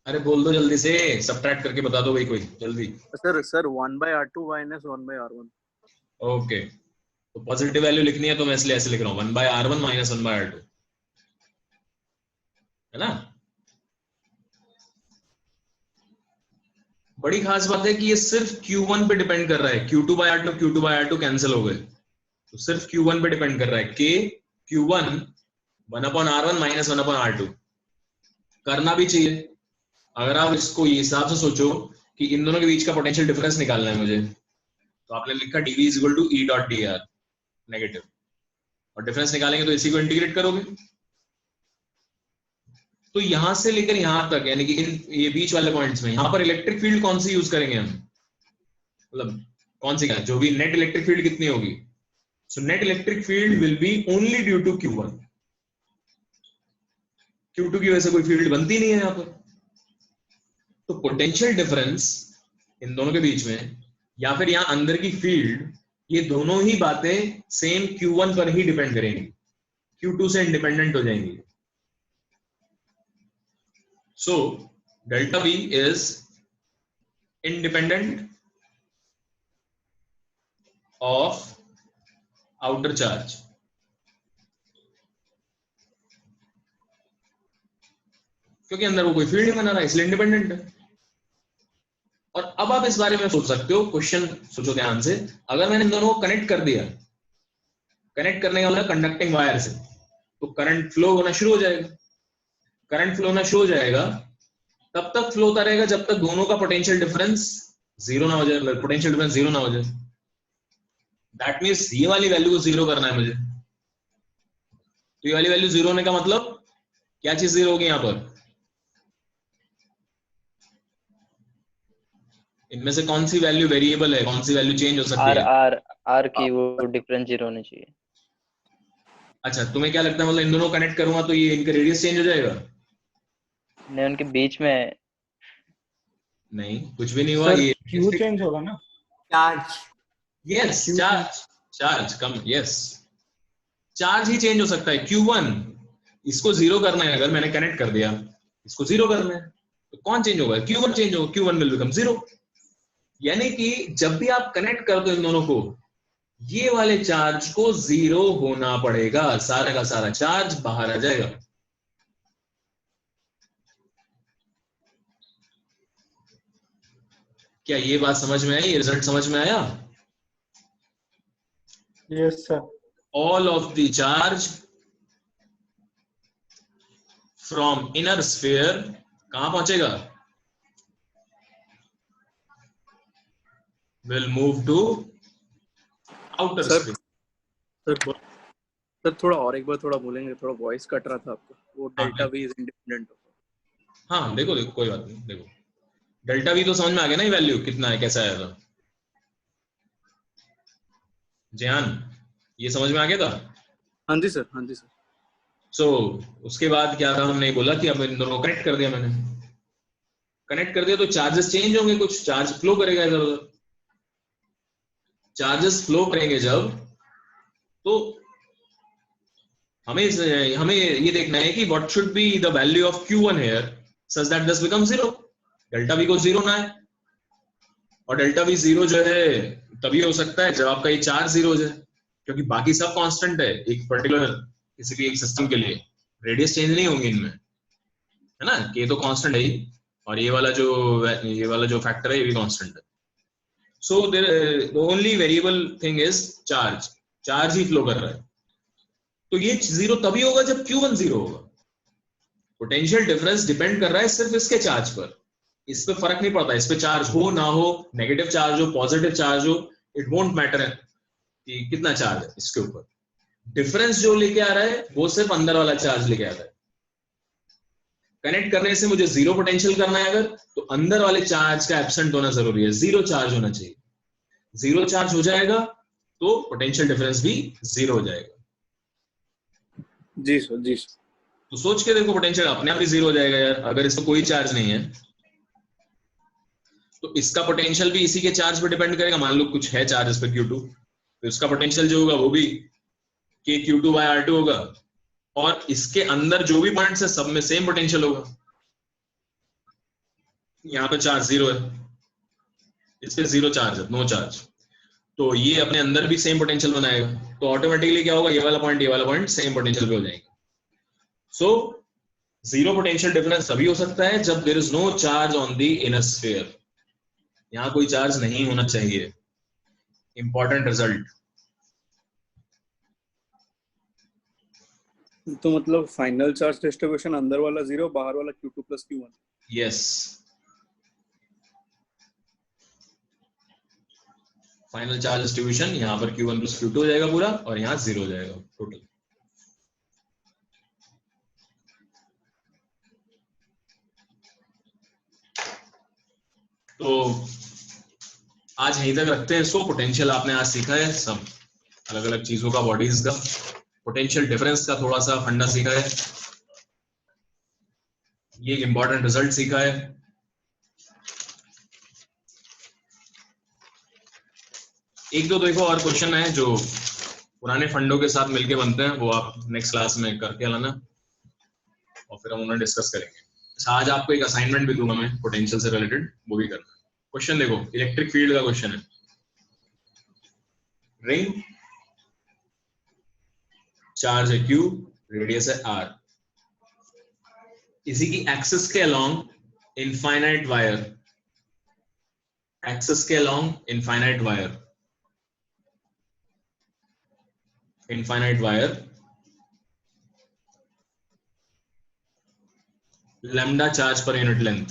अरे बोल दो जल्दी से, सब्ट्रैक्ट करके बता दो भाई कोई जल्दी। Sir 1/R2 minus 1/R1। Okay, तो पॉजिटिव वैल्यू लिखनी है तो मैं इसलिए ऐसे लिख रहा हूँ 1/R1 माइनस 1/R2, है ना। बड़ी खास बात है कि ये सिर्फ Q1 पे डिपेंड कर रहा है, Q2/R2 कैंसिल हो गए, तो सिर्फ Q1 पे डिपेंड कर रहा है। K Q1 1/R1 minus 1/R2 करना भी चाहिए। अगर आप इसको ये हिसाब से सोचो कि इन दोनों के बीच का पोटेंशियल डिफरेंस निकालना है मुझे, तो आपने लिखा dV is equal to E dot dr negative, और डिफरेंस निकालेंगे तो इसी को इंटीग्रेट करोगे। तो यहां से लेकर यहां तक, यानी कि इन ये बीच वाले पॉइंट्स में, यहां पर इलेक्ट्रिक फील्ड कौन सी यूज करेंगे हम, मतलब कौन सी, जो भी नेट इलेक्ट्रिक फील्ड कितनी होगी। So net electric field will be only due to Q1। Q2 की वजह से कोई फील्ड बनती नहीं है यहाँ पर। तो पोटेंशियल डिफरेंस इन दोनों के बीच में, या फिर यहां अंदर की फील्ड, ये दोनों ही बातें सेम Q1 पर ही डिपेंड करेंगी, Q2 से इंडिपेंडेंट हो जाएंगी। So delta V is independent of outer charge, क्योंकि अंदर वो कोई फील्ड नहीं बना रहा है, इसलिए इंडिपेंडेंट है। और अब आप इस बारे में सोच सकते हो, क्वेश्चन सोचो ध्यान से, अगर मैंने इन दोनों को कनेक्ट कर दिया, कनेक्ट करने का मतलब कंडक्टिंग वायर से, तो करंट फ्लो होना शुरू हो जाएगा। करंट फ्लो होना शुरू हो जाएगा, तब तक फ्लो होता रहेगा जब तक दोनों का पोटेंशियल डिफरेंस जीरो ना हो जाए, पोटेंशियल डिफरेंस जीरो ना हो जाए। दैट मींस ये वाली वैल्यू को जीरो करना है मुझे। तो ये वाली वैल्यू जीरो होने का मतलब क्या चीज जीरो होगी यहां पर, इनमें से कौन सी वैल्यू वेरिएबल है, कौन सी वैल्यू चेंज हो सकती है? आर की वो डिफरेंस जीरो होनी चाहिए। अच्छा, तुम्हें क्या लगता है, मतलब इन दोनों को कनेक्ट करूंगा तो ये इनका रेडियस चेंज हो जाएगा? नहीं, उनके बीच में नहीं, कुछ भी नहीं हुआ। ये क्यू चेंज होगा ना, चार्ज। यस, चार्ज कम, यस, चार्ज ही चेंज हो सकता है। Q1 इसको जीरो करना है, अगर मैंने कनेक्ट कर दिया, इसको जीरो करना है, तो कौन चेंज होगा? Q1 चेंज होगा, Q1 विल बिकम जीरो। यानी कि जब भी आप कनेक्ट कर दो इन दोनों को, ये वाले चार्ज को जीरो होना पड़ेगा, सारा का सारा चार्ज बाहर आ जाएगा। क्या ये बात समझ में आई, ये रिजल्ट समझ में आया? Yes sir. All of the charge from inner sphere कहां पहुंचेगा? Will move to outer sphere। Sir थोड़ा और एक बार थोड़ा बोलेंगे, थोड़ा वॉइस कट रहा था आपका। वो डेल्टा वी इज इंडिपेंडेंट। हाँ देखो देखो, कोई बात नहीं, देखो डेल्टा वी तो समझ में आ गया ना, ये वैल्यू कितना है, कैसा आया था? जयान, ये समझ में आ गया था? हाँ जी सर, हाँ जी सर। सो उसके बाद क्या था, हमने बोला कि अब इन दोनों को कनेक्ट कर दिया, मैंने कनेक्ट कर दिया तो चार्जेस चेंज होंगे, कुछ चार्ज फ्लो करेगा इधर उधर। चार्जेस फ्लो करेंगे जब, तो हमें ये देखना है कि what should be the value of Q1 here such that this become zero. Delta we को जीरो ना है, और डेल्टा वी जीरो जो है तभी हो सकता है जब आपका ये चार्ज जीरो हो जाए, क्योंकि बाकी सब कांस्टेंट है। एक पर्टिकुलर किसी भी एक सिस्टम के लिए रेडियस चेंज नहीं होंगे इनमें, है ना, के तो कांस्टेंट है ही, और ये वाला जो फैक्टर है ये भी कांस्टेंट है। So the only variable thing is charge, charge he flow कर रहा है। तो ये जीरो तभी होगा जब Q1 जीरो होगा। पोटेंशियल डिफरेंस डिपेंड कर रहा है सिर्फ इसके चार्ज पर, इस पे फर्क नहीं पड़ता, इस पे चार्ज हो ना हो, नेगेटिव चार्ज हो पॉजिटिव चार्ज हो, इट वोंट मैटर कि कितना चार्ज है इसके ऊपर। डिफरेंस जो लेके आ रहा है वो सिर्फ अंदर वाला चार्ज लेके आ रहा है। कनेक्ट करने से मुझे जीरो पोटेंशियल करना है अगर, तो अंदर वाले चार्ज का एब्सेंट होना जरूरी है, जीरो चार्ज होना चाहिए। जीरो चार्ज हो जाएगा तो पोटेंशियल डिफरेंस भी जीरो हो जाएगा। जी सर, जी सर। तो सोच के देखो, पोटेंशियल अपने आप ही जीरो हो जाएगा यार, अगर इसको कोई चार्ज नहीं है तो इसका पोटेंशियल भी इसी के चार्ज पे डिपेंड करेगा। मान लो कुछ है चार्ज इस पे Q2, तो इसका पोटेंशियल जो होगा वो भी K Q2 by R2 होगा, और इसके अंदर जो भी पॉइंट्स है सब में सेम पोटेंशियल होगा। यहाँ पे चार्ज जीरो है, इस पे जीरो चार्ज है, नो चार्ज, तो ये अपने अंदर भी सेम पोटेंशियल बनाएगा, तो ऑटोमेटिकली क्या होगा, ये वाला पॉइंट सेम पोटेंशियल पे हो जाएगा। सो जीरो पोटेंशियल डिफरेंस तभी हो सकता है जब there is no charge on the inner sphere. यहाँ कोई चार्ज नहीं होना चाहिए। Important result. तो मतलब फाइनल चार्ज डिस्ट्रीब्यूशन अंदर वाला 0, बाहर वाला Q2 plus Q1। Yes, final charge distribution यहाँ पर Q1 plus Q2 हो जाएगा पूरा, और यहाँ 0 हो जाएगा टोटल। तो आज यहीं तक रखते हैं इसको। पोटेंशियल आपने आज सीखा है, सब अलग अलग चीजों का, बॉडीज का पोटेंशियल डिफरेंस का थोड़ा सा फंडा सीखा है, ये इंपॉर्टेंट रिजल्ट सीखा है। एक दो देखो और क्वेश्चन है जो पुराने फंडों के साथ मिलके बनते हैं, वो आप नेक्स्ट क्लास में करके लाना और फिर हम उन्हें डिस्कस करेंगे। आज आपको एक असाइनमेंट भी दूंगा मैं पोटेंशियल से रिलेटेड, वो भी करना। क्वेश्चन देखो, इलेक्ट्रिक फील्ड का क्वेश्चन है। रिंग, चार्ज है Q, रेडियस है R, इसी की एक्सिस के अलोंग इनफाइनाइट वायर, एक्सिस के along infinite wire lambda charge per unit length,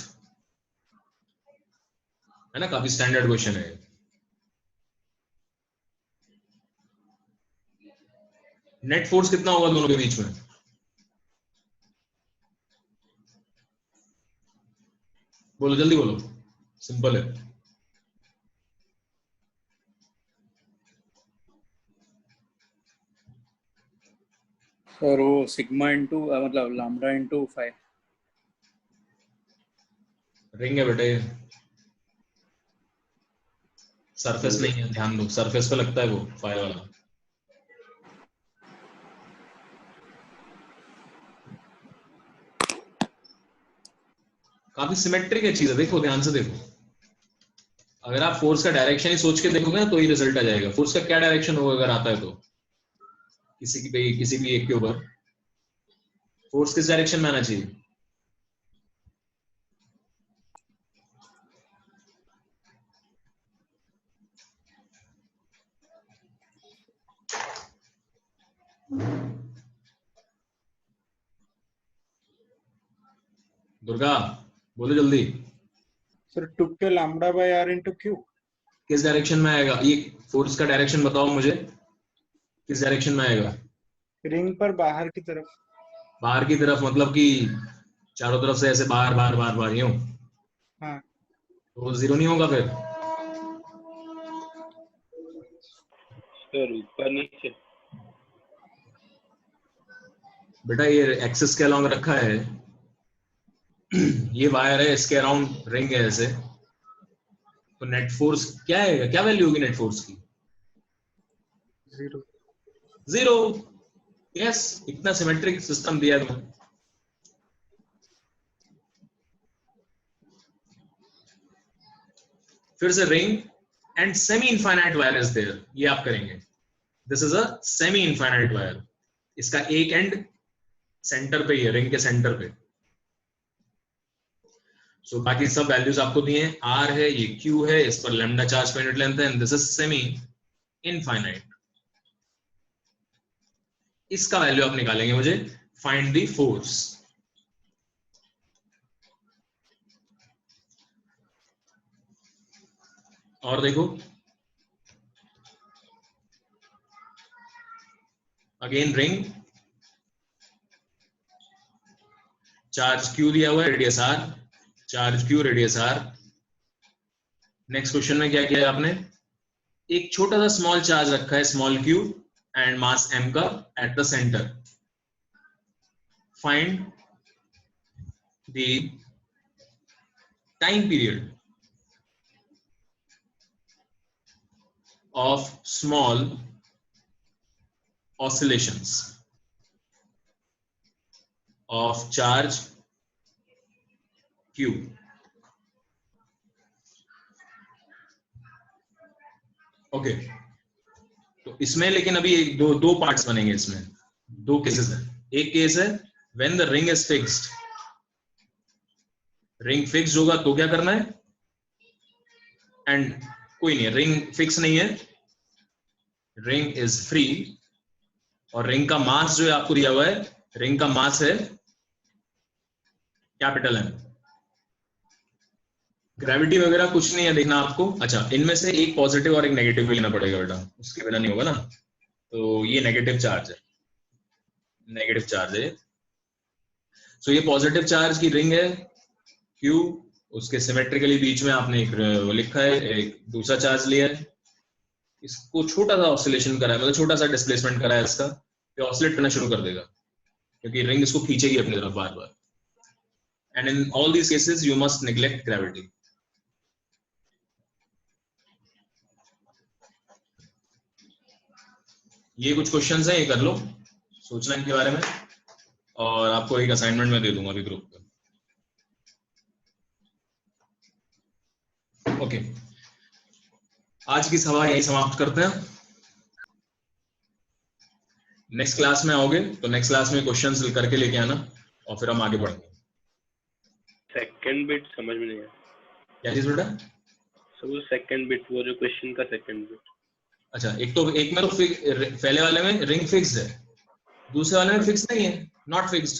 है ना, काफी स्टैंडर्ड क्वेश्चन है। नेट फोर्स कितना होगा दोनों के बीच में? बोलो जल्दी बोलो, सिंपल है। और वो सिग्मा इंटू मतलब लैम्डा इंटू 5। रिंग है बेटे, सरफेस नहीं है, ध्यान दो, सरफेस पे लगता है वो 5 वाला। काफी सिमेट्रिक है चीज, देखो ध्यान से देखो। अगर आप फोर्स का डायरेक्शन ही सोच के देखोगे ना तो ही रिजल्ट आ जाएगा। फोर्स का क्या डायरेक्शन होगा अगर आता है तो? किसी भी एक के ऊपर फोर्स किस डायरेक्शन में आना चाहिए? दुर्गा बोलो जल्दी। Sir 2k lambda by r into q। किस डायरेक्शन में आएगा ये? फोर्स का डायरेक्शन बताओ मुझे, किस डायरेक्शन में आएगा? रिंग पर बाहर की तरफ। बाहर की तरफ मतलब कि चारों तरफ से ऐसे बाहर बाहर बाहर बाहर यूं? हाँ। तो जीरो नहीं होगा फिर? सर ऊपर नीचे। बेटा ये एक्सिस के अलोंग रखा है, ये वायर है, इसके अराउंड रिंग है ऐसे, तो नेट फोर्स क्या है, क्या वैल्यू होगी नेट फोर्स की? 0। यस, इतना सिमेट्रिक सिस्टम दिया है तुमने। फिर से ring and semi infinite wire is there, ये आप करेंगे। This is a semi infinite wire, इसका एक एंड सेंटर पे ही है, रिंग के सेंटर पे। सो बाकी सब वैल्यूज आपको दिए हैं, R है, ये Q है, इस पर lambda charge per unit length है, and this is semi infinite. इसका वैल्यू आप निकालेंगे मुझे, फाइंड द फोर्स। और देखो अगेन रिंग, चार्ज Q दिया हुआ है, radius R, charge Q, radius R। Next question में क्या किया है आपने? एक छोटा सा स्मॉल चार्ज रखा है, small q, and mass m का at the centre. find the time period of small oscillations of charge Q. Okay, तो इसमें लेकिन अभी एक दो पार्ट्स बनेंगे इसमें, दो केसेस हैं। एक केस है when the ring is fixed, ring fixed होगा तो क्या करना है, एंड कोई नहीं, रिंग फिक्स नहीं है, रिंग इज फ्री, और रिंग का मास जो है आपको दिया हुआ है, रिंग का मास है कैपिटल एम। ग्रेविटी वगैरह कुछ नहीं है देखना आपको। अच्छा, इनमें से एक पॉजिटिव और एक नेगेटिव भी लेना पड़ेगा बेटा, उसके बिना नहीं होगा ना। तो ये नेगेटिव चार्ज है, नेगेटिव चार्ज है। सो ये पॉजिटिव चार्ज की रिंग है Q, उसके सिमेट्रिकली बीच में आपने एक लिखा है, एक दूसरा चार्ज लिया है, इसको छोटा सा ऑसिलेशन करा है, मतलब छोटा सा डिस्प्लेसमेंट करा है इसका, ये ऑसिलेट करना शुरू कर देगा क्योंकि रिंग इसको खींचेगी अपनी तरफ बार बार। And in all these cases you must neglect gravity. ये कुछ क्वेश्चंस हैं, ये कर लो, सोचना इनके बारे में, और आपको एक असाइनमेंट में दे दूंगा अभी ग्रुप पे। ओके, आज की सभा यही समाप्त करते हैं। नेक्स्ट क्लास में आओगे तो नेक्स्ट क्लास में क्वेश्चंस करके लेके आना, और फिर हम आगे बढ़ेंगे। सेकंड बिट समझ में नहीं आया। क्या चीज बेटा? वो सेकंड बिट, वो जो क्वेश्चन का सेकंड बिट। अच्छा, एक में तो पहले वाले में रिंग फिक्स्ड है, दूसरे वाले में फिक्स नहीं है, नॉट फिक्स्ड।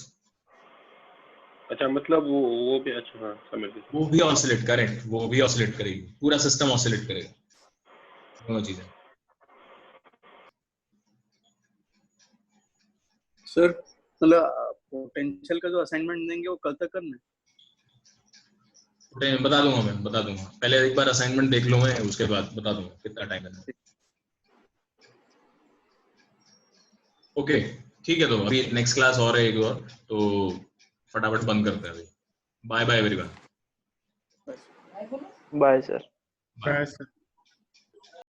अच्छा, मतलब वो भी, अच्छा हाँ समझ गया। वो भी ऑसिलेट, करेक्ट, वो भी ऑसिलेट करेगी, पूरा सिस्टम ऑसिलेट करेगा, दोनों चीजें। सर मतलब पोटेंशियल का जो असाइनमेंट देंगे वो कल तक करना है? बता दूंगा मैं, बता दूंगा, पहले एक बार असाइनमेंट देख लो मैं, उसके बाद बता दूंगा कितना टाइम है। ओके ठीक है, तो अभी नेक्स्ट क्लास और है एक और, तो फटाफट बंद करते हैं अभी। Bye bye everyone. Bye sir. Bye sir.